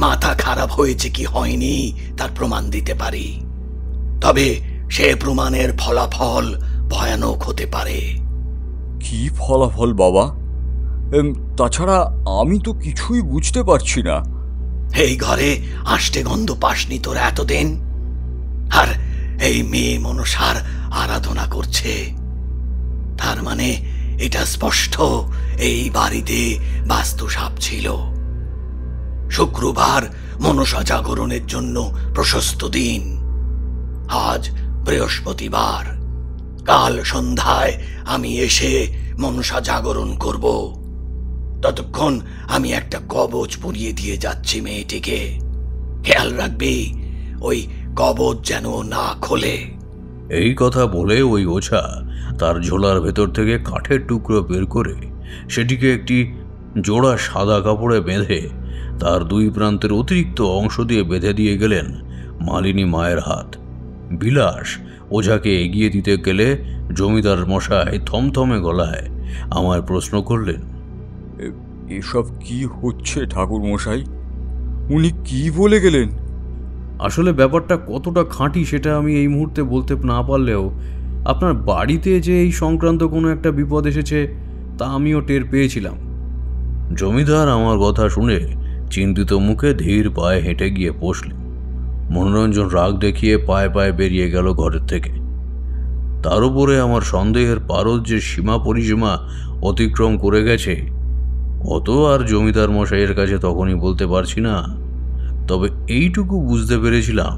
মাথা খারাপ হয়েছে কি হয়নি তার প্রমাণ দিতে পারি, তবে সে প্রমাণের ফলাফল ভয়ানক হতে পারে। কি ফলাফল বাবা? তাছাড়া আমি তো কিছুই বুঝতে পারছি না। এই ঘরে আষ্টে গন্ধ পাসনি তোরা এতদিন, আর এই মেয়ে মনসার আরাধনা করছে। তার মানে এটা স্পষ্ট এই বাড়িতে বাস্তু সাপ ছিল। শুক্রবার মনসা জাগরণের জন্য প্রশস্ত দিন। আজ বৃহস্পতিবার। কাল সন্ধ্যায় আমি এসে মনসা জাগরণ করব। ততক্ষণ আমি একটা কবচ পরিয়ে দিয়ে যাচ্ছি মেয়েটিকে। খেয়াল রাখবি ওই কবচ যেন না খোলে। এই কথা বলে ওই ওঝা তার ঝোলার ভেতর থেকে কাঠের টুকরো বের করে সেটিকে একটি জোড়া সাদা কাপড়ে বেঁধে তার দুই প্রান্তের অতিরিক্ত অংশ দিয়ে বেঁধে দিয়ে গেলেন মালিনী মায়ের হাত। বিলাস ওঝাকে এগিয়ে দিতে গেলে জমিদার মশাই থমথমে গলায় আমায় প্রশ্ন করলেন, এসব কি হচ্ছে ঠাকুর মশাই? উনি কি বলে গেলেন? আসলে ব্যাপারটা কতটা খাঁটি সেটা আমি এই মুহূর্তে বলতে না পারলেও আপনার বাড়িতে যে এই সংক্রান্ত কোনো একটা বিপদ এসেছে তা আমিও টের পেয়েছিলাম। জমিদার আমার কথা শুনে চিন্তিত মুখে ধীর পায়ে হেঁটে গিয়ে বসলেন। মনোরঞ্জন রাগ দেখিয়ে পায়ে পায়ে বেরিয়ে গেল ঘরের থেকে। তার উপরে আমার সন্দেহের পারদ যে সীমা পরিসীমা অতিক্রম করে গেছে অত আর জমিদার মশাইয়ের কাছে তখনই বলতে পারছি না। তবে এইটুকু বুঝতে পেরেছিলাম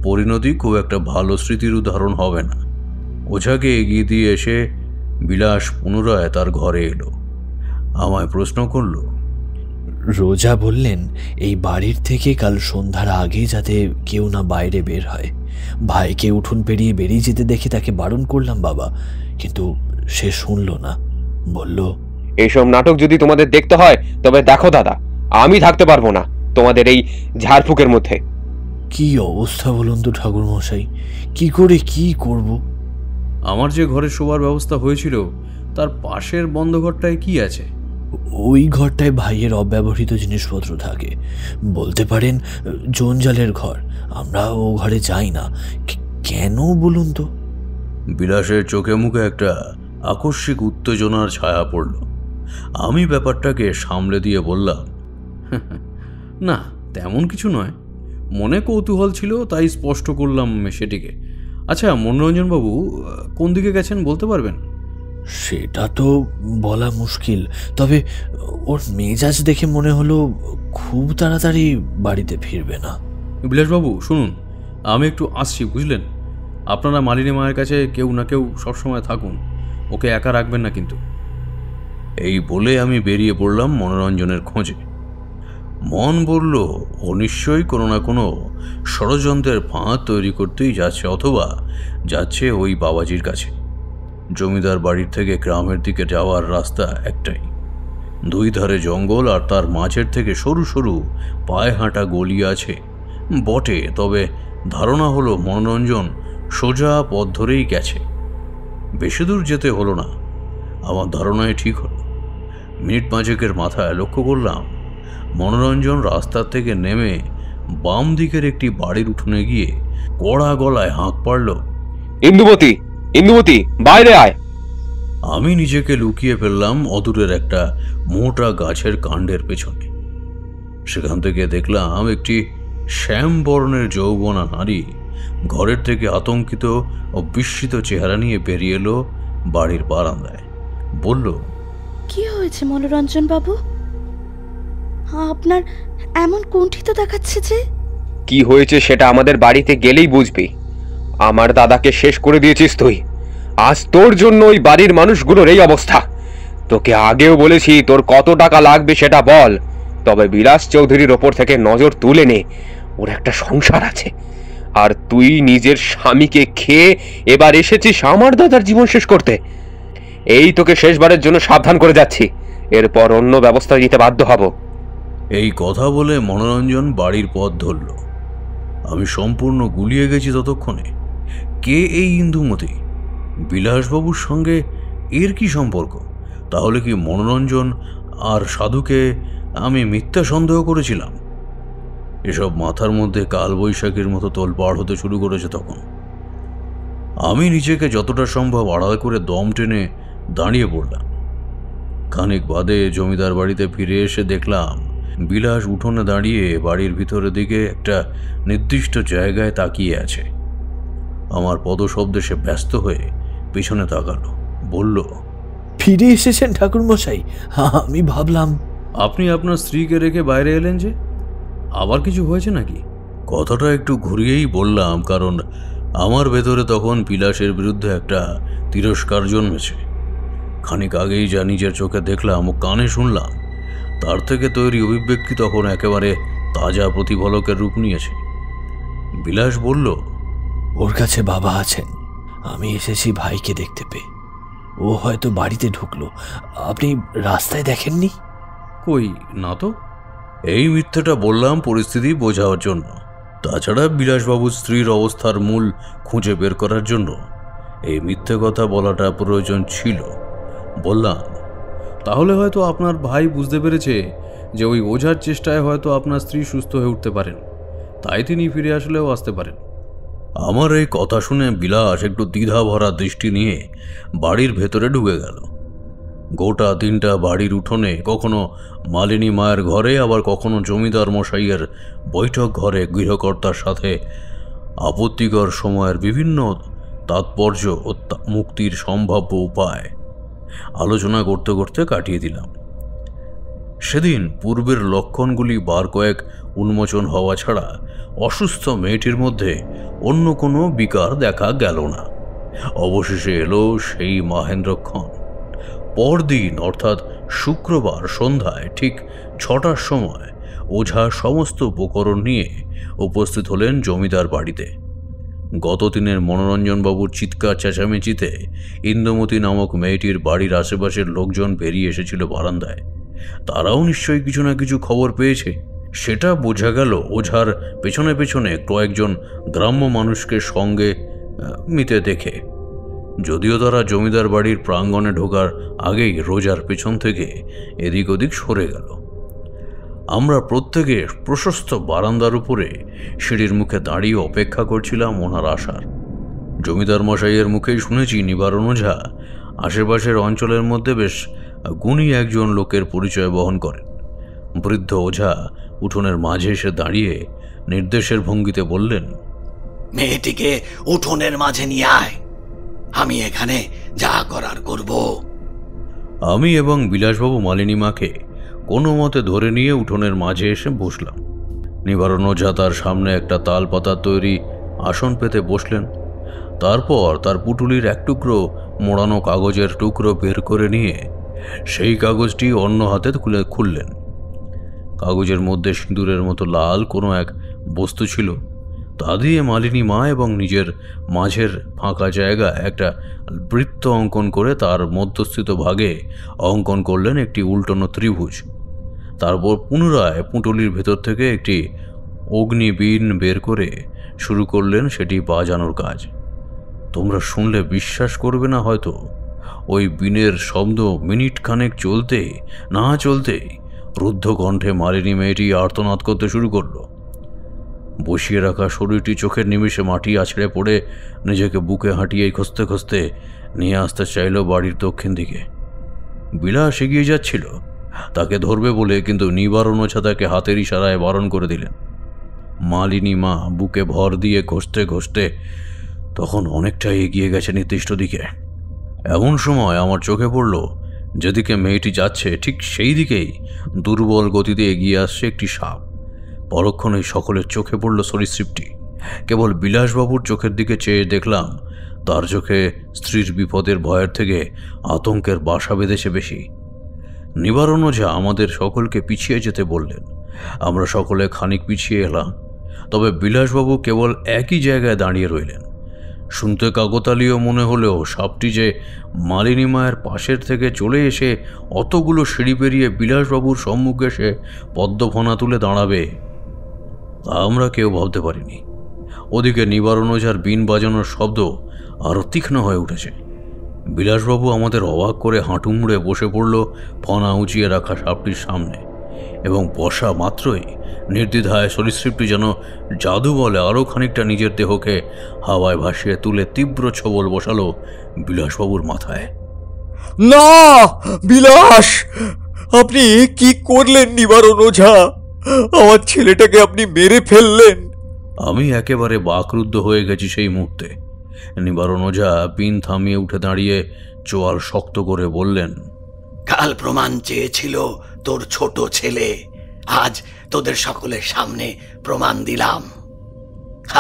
পরিণতি খুব একটা ভালো স্মৃতির উদাহরণ হবে না। ওঝাকে এগিয়ে দিয়ে এসে বিলাস পুনরায় তার ঘরে এলো। আমায় প্রশ্ন করল, রোজা বললেন এই বাড়ির থেকে কাল সন্ধ্যার আগে যাতে কেউ না বাইরে বের হয়। ভাইকে উঠোন পেরিয়ে বেরিয়ে যেতে দেখে তাকে বারণ করলাম বাবা, কিন্তু সে শুনল না। বলল, এইসব নাটক যদি তোমাদের দেখতে হয় তবে দেখো দাদা, আমি থাকতে পারবো না তোমাদের এই ঝাড়ফুঁকের মধ্যে। কি অবস্থা বলুন তো ঠাকুর মশাই, কি করে কি করব? আমার যে ঘরে শোবার ব্যবস্থা হয়েছিল তার পাশের বন্ধ ঘরটায় কি আছে? ওই ঘরটায় ভাইয়ের অব্যবহৃত জিনিসপত্র থাকে, বলতে পারেন জঞ্জালের ঘর। আমরা ও ঘরে যাই না। কেন বলুন তো? বিলাসের চোখে মুখে একটা আকস্মিক উত্তেজনার ছায়া পড়ল। আমি ব্যাপারটাকে সামলে দিয়ে বললাম, না তেমন কিছু নয়, মনে কৌতূহল ছিল তাই স্পষ্ট করলাম সেটিকে। আচ্ছা মনোরঞ্জনবাবু কোন দিকে গেছেন বলতে পারবেন? সেটা তো বলা মুশকিল, তবে ওর মেজাজ দেখে মনে হলো খুব তাড়াতাড়ি বাড়িতে ফিরবে না। বিলাসবাবু শুনুন, আমি একটু আসছি বুঝলেন। আপনারা মালিনী মায়ের কাছে কেউ না কেউ সবসময় থাকুন, ওকে একা রাখবেন না কিন্তু। এই বলে আমি বেরিয়ে পড়লাম মনোরঞ্জনের খোঁজে। মন বলল ও নিশ্চয়ই কোনো না কোনো ষড়যন্ত্রের ফাঁদ তৈরি করতেই যাচ্ছে, অথবা যাচ্ছে ওই বাবাজির কাছে। জমিদার বাড়ির থেকে গ্রামের দিকে যাওয়ার রাস্তা একটাই, দুই ধারে জঙ্গল আর তার মাঝের থেকে সরু সরু পায়ে হাঁটা গলি আছে বটে, তবে ধারণা হলো মনোরঞ্জন সোজা পথ ধরেই গেছে। বেশি দূর যেতে হলো না, আমার ধারণাই ঠিক হলো। মিনিট পাঁচেকের মাথায় লক্ষ্য করলাম মনোরঞ্জন রাস্তার থেকে নেমে বাম দিকের একটি বাড়ির উঠোনে গিয়ে কড়া গলায় হাঁক পাড়ল, ইন্দুমতি, ইন্দুমতি বাইরে আয়। আমি নিজেকে লুকিয়ে ফেললাম অদূরের একটা মোটা গাছের কাণ্ডের পেছনে। সেখান থেকে দেখলাম একটি শ্যাম বর্ণের যৌবনা নারী ঘরের থেকে আতঙ্কিত ও বিস্মিত চেহারা নিয়ে বেরিয়ে এলো বাড়ির বারান্দায়। বলল, কি হয়েছে মনোরঞ্জন বাবু? আপনার এমন কুণ্ঠিত দেখাচ্ছে যে? কি হয়েছে সেটা আমাদের বাড়িতে গেলেই বুঝবি। আমার দাদাকে শেষ করে দিয়েছিস তুই। আজ তোর জন্য ওই বাড়ির মানুষগুলোর এই অবস্থা। তোকে আগেও বলেছি তোর কত টাকা লাগবে সেটা বল, তবে বিলাস চৌধুরীর ওপর থেকে নজর তুলে নে। ওর একটা সংসার আছে, আর তুই নিজের স্বামীকে খেয়ে এবার এসেছিস আমার দাদার জীবন শেষ করতে। এই তোকে শেষবারের জন্য সাবধান করে যাচ্ছি, এরপর অন্য ব্যবস্থা নিতে বাধ্য হব। এই কথা বলে মনোরঞ্জন বাড়ির পথ ধরল। আমি সম্পূর্ণ গুলিয়ে গেছি ততক্ষণে। কে এই ইন্দুমতি? বিলাসবাবুর সঙ্গে এর কি সম্পর্ক? তাহলে কি মনোরঞ্জন আর সাধুকে আমি মিথ্যা সন্দেহ করেছিলাম? এসব মাথার মধ্যে কালবৈশাখীর মতো তোলপাড় হতে শুরু করেছে তখন। আমি নিজেকে যতটা সম্ভব আড়াল করে দম টেনে দাঁড়িয়ে পড়লাম। খানিক বাদে জমিদার বাড়িতে ফিরে এসে দেখলাম বিলাস উঠোনে দাঁড়িয়ে বাড়ির ভিতরের দিকে একটা নির্দিষ্ট জায়গায় তাকিয়ে আছে। আমার পদশব্দে সে ব্যস্ত হয়ে পিছনে তাকালো, বলল, ফিরে এসেছেন ঠাকুরমশাই? আমি ভাবলাম। আপনি আপনার স্ত্রীকে রেখে বাইরে এলেন যে, আবার কিছু হয়েছে নাকি? কথাটা একটু ঘুরিয়েই বললাম, কারণ আমার ভেতরে তখন বিলাসের বিরুদ্ধে একটা তিরস্কার জন্মেছে। খানিক আগেই যা নিজের চোখে দেখলাম ও কানে শুনলাম, তার থেকে তৈরি অভিব্যক্তি তখন একেবারে তাজা প্রতিফলকের রূপ নিয়েছে। বিলাস বলল, ওর কাছে বাবা আছেন, আমি এসেছি ভাইকে দেখতে পেয়ে। ও হয়তো বাড়িতে ঢুকলো, আপনি রাস্তায় দেখেননি? কই না তো। এই মিথ্যেটা বললাম পরিস্থিতি বোঝাবার জন্য। তাছাড়া বিলাসবাবুর স্ত্রীর অবস্থার মূল খুঁজে বের করার জন্য এই মিথ্যে কথা বলাটা প্রয়োজন ছিল। বললাম, তাহলে হয়তো আপনার ভাই বুঝতে পেরেছে যে ওই ওঝার চেষ্টায় হয়তো আপনার স্ত্রী সুস্থ হয়ে উঠতে পারেন, তাই তিনি ফিরে আসলেও আসতে পারেন। আমার এই কথা শুনে বিলাস একটু দ্বিধা ভরা দৃষ্টি নিয়ে বাড়ির ভেতরে ঢুকে গেল। গোটা দিনটা বাড়ির উঠোনে, কখনো মালিনী মায়ের ঘরে, আবার কখনো জমিদার মশাইয়ের বৈঠক ঘরে গৃহকর্তার সাথে আপত্তিকর সময়ের বিভিন্ন তাৎপর্য ও মুক্তির সম্ভাব্য উপায় আলোচনা করতে করতে কাটিয়ে দিলাম। সেদিন পূর্বের লক্ষণগুলি বার কয়েক উন্মোচন হওয়া ছাড়া অসুস্থ মেয়েটির মধ্যে অন্য কোনো বিকার দেখা গেল না। অবশেষে এলো সেই মহেন্দ্রক্ষণ। পরদিন অর্থাৎ শুক্রবার সন্ধ্যায় ঠিক 6টার সময় ওঝা সমস্ত উপকরণ নিয়ে উপস্থিত হলেন জমিদার বাড়িতে। গত দিনের মনোরঞ্জনবাবুর চিৎকার চেঁচামেচিতে ইন্দুমতি নামক মেয়েটির বাড়ির আশেপাশের লোকজন বেরিয়ে এসেছিল বারান্দায়। তারাও নিশ্চয়ই কিছু না কিছু খবর পেয়েছে। সেটা বোঝা গেল ওঝার পেছনে পেছনে কয়েকজন গ্রাম্য মানুষকে সঙ্গে মিতে দেখে। যদিও তারা জমিদার বাড়ির প্রাঙ্গণে ঢোকার আগেই রোজার পেছন থেকে এদিক ওদিক সরে গেল। আমরা প্রত্যেকে প্রশস্ত বারান্দার উপরে সিঁড়ির মুখে দাঁড়িয়ে অপেক্ষা করছিলাম ওনার আসার। জমিদার মশাইয়ের মুখেই শুনেছি নিবারণ ওঝা আশেপাশের অঞ্চলের মধ্যে বেশ গুণী একজন লোকের পরিচয় বহন করেন। বৃদ্ধ ওঝা উঠোনের মাঝে এসে দাঁড়িয়ে নির্দেশের ভঙ্গিতে বললেন, মেয়েটিকে উঠোনের মাঝে নিয়ে আয়, আমি এখানে যা করার করব। আমি এবং বিলাসবাবু মালিনী মাকে কোনো মতে ধরে নিয়ে উঠোনের মাঝে এসে বসলাম। নিবারণ ওঝা তার সামনে একটা তাল পাতার তৈরি আসন পেতে বসলেন। তারপর তার পুটুলির এক টুকরো মোড়ানো কাগজের টুকরো বের করে নিয়ে সেই কাগজটি অন্য হাতে খুললেন। কাগজের মধ্যে সিঁদুরের মতো লাল কোনো এক বস্তু ছিল। তা দিয়ে মালিনী মা এবং নিজের মাঝের ফাঁকা জায়গায় একটা বৃত্ত অঙ্কন করে তার মধ্যস্থিত ভাগে অঙ্কন করলেন একটি উল্টানো ত্রিভুজ। তারপর পুনরায় পুঁটুলির ভেতর থেকে একটি অগ্নিবীণ বের করে শুরু করলেন সেটি বাজানোর কাজ। তোমরা শুনলে বিশ্বাস করবে না হয়তো, ওই বীণের শব্দ মিনিট খানেক চলতে না চলতেই রুদ্ধ কণ্ঠে মালিনী মেয়েটি আর্তনাদ করতে শুরু করলো। বসিয়ে রাখা শরীরটি চোখের নিমেষে মাটি আছড়ে পড়ে নিজেকে বুকে হাঁটিয়ে খুঁজতে খুঁজতে নিয়ে আসতে চাইল বাড়ির দক্ষিণ দিকে। বিলাস এগিয়ে যাচ্ছিল তাকে ধরবে বলে, কিন্তু নিবারণ ওঝা তাকে হাতের ইশারায় বারণ করে দিলেন। মালিনী মা বুকে ভর দিয়ে ঘষতে ঘষতে তখন অনেকটাই এগিয়ে গেছে নির্দিষ্ট দিকে। এমন সময় আমার চোখে পড়ল যেদিকে মেয়েটি যাচ্ছে ঠিক সেই দিকেই দুর্বল গতিতে এগিয়ে আসছে একটি সাপ। পরক্ষণেই সকলের চোখে পড়ল সরীসৃপটি। কেবল বিলাসবাবুর চোখের দিকে চেয়ে দেখলাম তার চোখে স্ত্রীর বিপদের ভয়ের থেকে আতঙ্কের বাসা বেঁধেছে বেশি। নিবারণ ওঝা আমাদের সকলকে পিছিয়ে যেতে বললেন। আমরা সকলে খানিক পিছিয়ে এলাম, তবে বিলাসবাবু কেবল একই জায়গায় দাঁড়িয়ে রইলেন। শুনতে কাকতালীয় মনে হলেও সাপটি যে মালিনী মায়ের পাশের থেকে চলে এসে অতগুলো সিঁড়ি পেরিয়ে বিলাসবাবুর সম্মুখে এসে পদ্মফনা তুলে দাঁড়াবে তা আমরা কেউ ভাবতে পারিনি। ওদিকে নিবারণ ওঝার বিন বাজানোর শব্দ আরও তীক্ষ্ণ হয়ে উঠেছে। বিলাসবাবু আমাদের অবাক করে হাঁটু মুড়ে বসে পড়ল ফনা উঁচিয়ে রাখা সাপটির সামনে, এবং বসা মাত্রই নির্দ্বিধায় সরীসৃপটি যেন জাদু বলে আরও খানিকটা নিজের দেহকে হাওয়ায় ভাসিয়ে তুলে তীব্র ছোবল বসালো বিলাসবাবুর মাথায়। না বিলাস, আপনি কি করলেন নিবারণ ওঝা? আমার ছেলেটাকে আপনি মেরে ফেললেন। আমি একেবারে বাকরুদ্ধ হয়ে গেছি সেই মুহূর্তে। নিবারণ ওঝা পিন থামিয়ে উঠে দাঁড়িয়ে চোয়াল শক্ত করে বললেন, কাল প্রমাণ চেয়েছিল তোর ছোট ছেলে, আজ তোদের সকলের সামনে প্রমাণ দিলাম।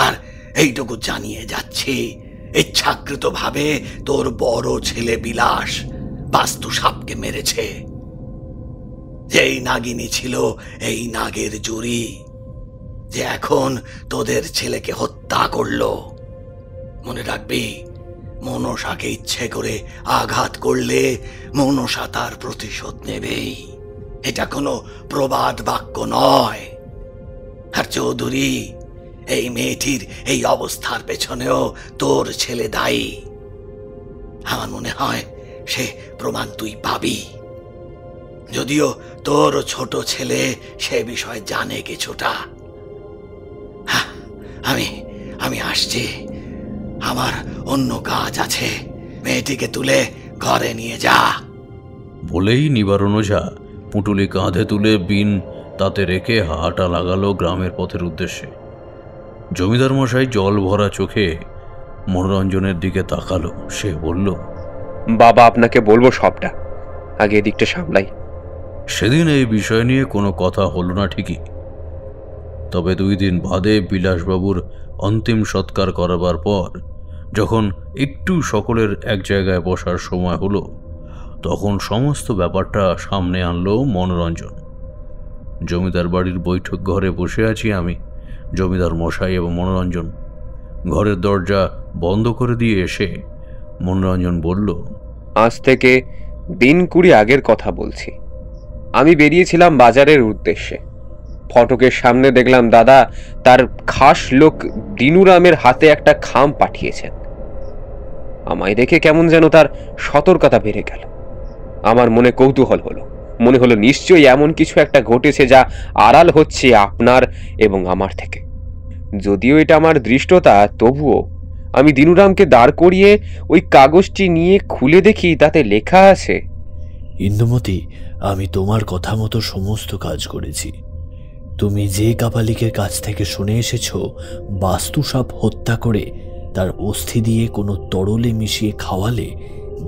আর এইটুকু জানিয়ে যাচ্ছি, ইচ্ছাকৃতভাবে তোর বড় ছেলে বিলাস বাস্তু সাপকে মেরেছে। যেই নাগিনী ছিল এই নাগের জুড়ি, যে এখন তোদের ছেলেকে হত্যা করলো। মনে রাখবি, মনসাকে ইচ্ছে করে আঘাত করলে মনসা তার প্রতিশোধ নেবেই। এটা কোনো প্রবাদ বাক্য নয়। আর চৌধুরী, এই মেয়েটির এই অবস্থার পেছনেও তোর ছেলে দায়ী। আমার মনে হয় সে প্রমাণ তুই পাবি, যদিও তোর ছোট ছেলে সে বিষয়ে জানে কিছুটা। আমি আসছি, আমার অন্য কাজ আছে। মেয়েটিকে তুলে ঘরে নিয়ে যা। বলেই নিবারণ ওঝা পুঁটুলি কাঁধে তুলে বিন তাতে রেখে হাঁটা লাগালো গ্রামের পথের উদ্দেশ্যে। জমিদার মশাই জল ভরা চোখে মনোরঞ্জনের দিকে তাকালো। সে বলল, বাবা, আপনাকে বলবো সবটা, আগে এদিকটা সামলাই। সেদিন এই বিষয় নিয়ে কোনো কথা হলো না ঠিকই, তবে 2 দিন বাদে বিলাসবাবুর অন্তিম সৎকার করাবার পর যখন একটু সকলের এক জায়গায় বসার সময় হলো, তখন সমস্ত ব্যাপারটা সামনে আনলো মনোরঞ্জন। জমিদার বাড়ির বৈঠক ঘরে বসে আছি আমি, জমিদার মশাই এবং মনোরঞ্জন। ঘরের দরজা বন্ধ করে দিয়ে এসে মনোরঞ্জন বলল, আজ থেকে দিন 20 আগের কথা বলছি। আমি বেরিয়েছিলাম বাজারের উদ্দেশ্যে। ফটকের সামনে দেখলাম দাদা তার খাস লোক দিনুরামের হাতে একটা খাম পাঠিয়েছেন। আমায় দেখে কেমন যেন তার সতর্কতা বেড়ে গেল। আমার মনে কৌতূহল হলো, মনে হলো নিশ্চয়ই এমন কিছু একটা ঘটেছে যা আড়াল হচ্ছে আপনার এবং আমার থেকে। যদিও এটা আমার দৃষ্টতা, তবুও আমি দিনুরামকে দাঁড় করিয়ে ওই কাগজটি নিয়ে খুলে দেখি তাতে লেখা আছে, ইন্দুমতি, আমি তোমার কথা মতো সমস্ত কাজ করেছি। তুমি যে কাপালিকের কাছ থেকে শুনে এসেছো বাস্তু সাপ হত্যা করে তার অস্থি দিয়ে কোনো তরলে মিশিয়ে খাওয়ালে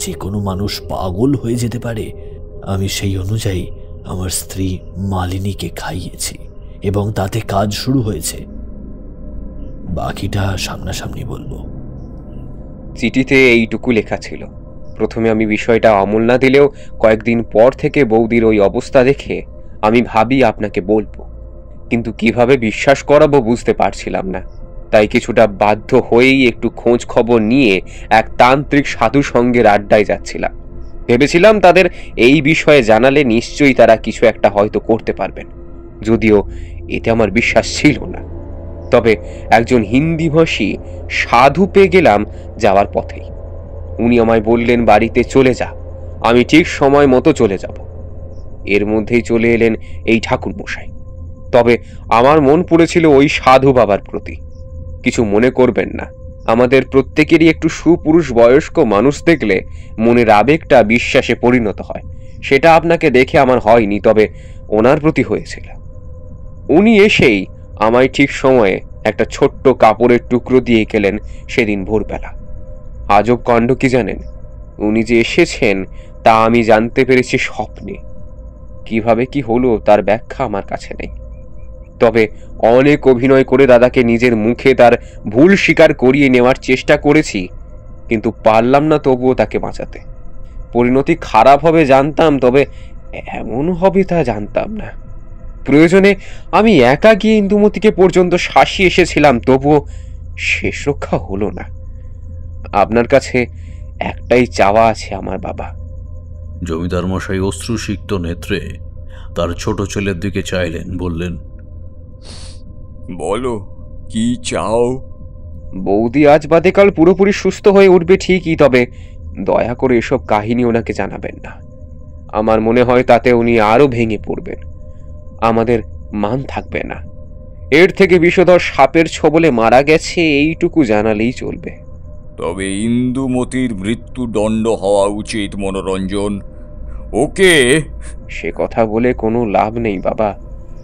যে কোনো মানুষ পাগল হয়ে যেতে পারে, আমি সেই অনুযায়ী আমার স্ত্রী মালিনীকে খাইয়েছি এবং তাতে কাজ শুরু হয়েছে। বাকিটা সামনাসামনি বলবো। চিঠিতে এইটুকু লেখা ছিল। প্রথমে আমি বিষয়টা আমল না দিলেও কয়েকদিন পর থেকে বৌদির ওই অবস্থা দেখে আমি ভাবি আপনাকে বলবো, কিন্তু কিভাবে বিশ্বাস করাবো বুঝতে পারছিলাম না। তাই কিছুটা বাধ্য হয়েই একটু খোঁজ খবর নিয়ে এক তান্ত্রিক সাধু সঙ্গের আড্ডায় যাচ্ছিলাম। ভেবেছিলাম তাদের এই বিষয়ে জানালে নিশ্চয়ই তারা কিছু একটা হয়তো করতে পারবেন, যদিও এতে আমার বিশ্বাস ছিল না। তবে একজন হিন্দিভাষী সাধু পেয়ে গেলাম যাওয়ার পথেই। উনি আমায় বললেন, বাড়িতে চলে যা, আমি ঠিক সময় মতো চলে যাব। এর মধ্যেই চলে এলেন এই ঠাকুর মশাই। তবে আমার মন পড়েছিল ওই সাধু বাবার প্রতি। কিছু মনে করবেন না, আমাদের প্রত্যেকেরই একটু সুপুরুষ বয়স্ক মানুষ দেখলে মনের আবেগটা বিশ্বাসে পরিণত হয়। সেটা আপনাকে দেখে আমার হয়নি, তবে ওনার প্রতি হয়েছিল। উনি এসেই আমায় ঠিক সময়ে একটা ছোট্ট কাপড়ের টুকরো দিয়ে গেলেন সেদিন ভোরবেলা। আজব কাণ্ড কি জানেন, উনি যে এসেছেন তা আমি জানতে পেরেছি স্বপ্নে। কিভাবে কি হলো তার ব্যাখ্যা আমার কাছে নেই, তবে অনেক অভিনয় করে দাদাকে নিজের মুখে তার ভুল স্বীকার করিয়ে নেওয়ার চেষ্টা করেছি, কিন্তু পারলাম না তবুও তাকে বাঁচাতে। পরিণতি খারাপ হবে জানতাম, তবে এমন হবে তা জানতাম না। প্রয়োজনে আমি একা গিয়ে ইন্দুমতিকে পর্যন্ত শাসিয়ে এসেছিলাম, তবুও শেষ রক্ষা হলো না। আপনার কাছে একটাই চাওয়া আছে আমার বাবা। জমিদার মশাই অশ্রুসিক্ত নেত্রে তার ছোট ছেলের দিকে চাইলেন, বললেন, বলো কি চাও? বৌদি আজ বাদে কাল পুরোপুরি সুস্থ হয়ে উঠবে ঠিকই, তবে দয়া করে এসব কাহিনী ওনাকে জানাবেন না। আমার মনে হয় তাতে উনি আরো ভেঙে পড়বেন, আমাদের মান থাকবে না। এর থেকে বিষধর সাপের ছোবলে মারা গেছে এইটুকু জানালেই চলবে। তবে ইন্দুমতির মৃত্যুদণ্ড হওয়া উচিত মনোরঞ্জন। ওকে সে কথা বলে কোনো লাভ নেই বাবা।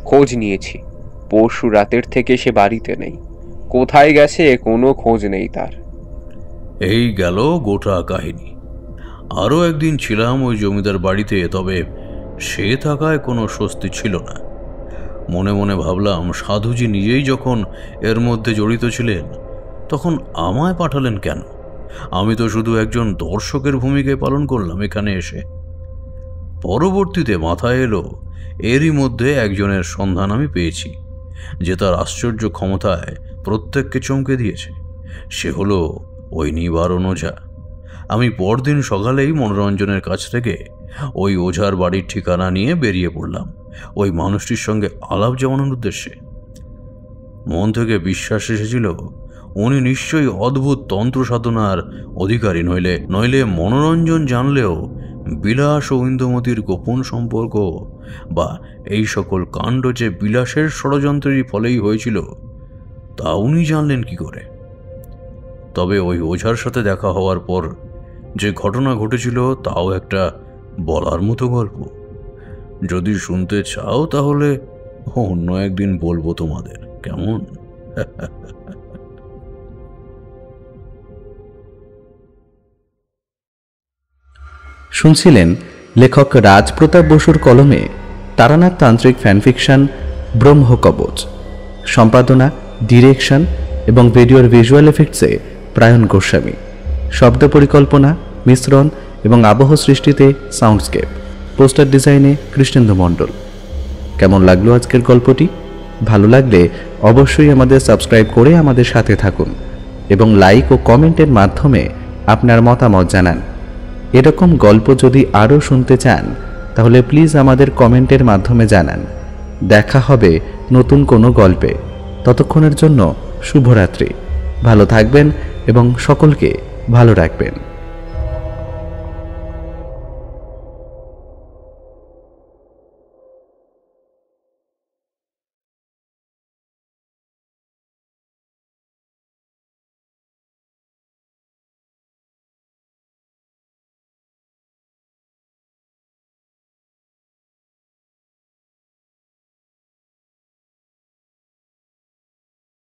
খোঁজ নিয়েছি, পরশু রাতের থেকে সে বাড়িতে নেই। কোথায় গেছে কোনো খোঁজ নেই তার। এই গেল গোটা কাহিনী। আরও একদিন ছিলাম ওই জমিদার বাড়িতে, তবে সে থাকায় কোনো স্বস্তি ছিল না। মনে মনে ভাবলাম, সাধুজি নিজেই যখন এর মধ্যে জড়িত ছিলেন, তখন আমায় পাঠালেন কেন? আমি তো শুধু একজন দর্শকের ভূমিকায় পালন করলাম এখানে এসে। পরবর্তীতে মাথায় এলো, এরই মধ্যে একজনের সন্ধান আমি পেয়েছি, যে তার আশ্চর্য ক্ষমতায় প্রত্যেককে চমকে দিয়েছে। সে হলো ওই নিবারণ ওঝা। আমি পরদিন সকালেই মনোরঞ্জনের কাছ থেকে ওই ওঝার বাড়ির ঠিকানা নিয়ে বেরিয়ে পড়লাম ওই মানুষটির সঙ্গে আলাপ জমানোর উদ্দেশ্যে। মন থেকে বিশ্বাস এসেছিল উনি নিশ্চয়ই অদ্ভুত তন্ত্র সাধনার অধিকারী, নইলে মনোরঞ্জন জানলেও বিলাস ও ইন্দুমতির গোপন সম্পর্ক বা এই সকল কাণ্ড যে বিলাসের ষড়যন্ত্রেরই ফলেই হয়েছিল তা উনি জানলেন কি করে? তবে ওই ওঝার সাথে দেখা হওয়ার পর যে ঘটনা ঘটেছিল তাও একটা বলার মতো গল্প। যদি শুনতে চাও তাহলে অন্য একদিন বলবো তোমাদের, কেমন? শুনছিলেন লেখক রাজপ্রতাপ বসুর কলমে তারানাথ তান্ত্রিক ফ্যানফিকশন ব্রহ্মকবচ। সম্পাদনা, ডিরেকশন এবং ভিডিওর ভিজুয়াল এফেক্টসে প্রায়ণ গোস্বামী। শব্দ পরিকল্পনা, মিশ্রণ এবং আবহ সৃষ্টিতে সাউন্ডস্কেপ। পোস্টার ডিজাইনে কৃষ্ণেন্দু মণ্ডল। কেমন লাগলো আজকের গল্পটি? ভালো লাগলে অবশ্যই আমাদের সাবস্ক্রাইব করে আমাদের সাথে থাকুন এবং লাইক ও কমেন্টের মাধ্যমে আপনার মতামত জানান। এরকম গল্প যদি আরও শুনতে চান তাহলে প্লিজ আমাদের কমেন্টের মাধ্যমে জানান। দেখা হবে নতুন কোনো গল্পে। ততক্ষণের জন্য শুভরাত্রি। ভালো থাকবেন এবং সকলকে ভালো রাখবেন।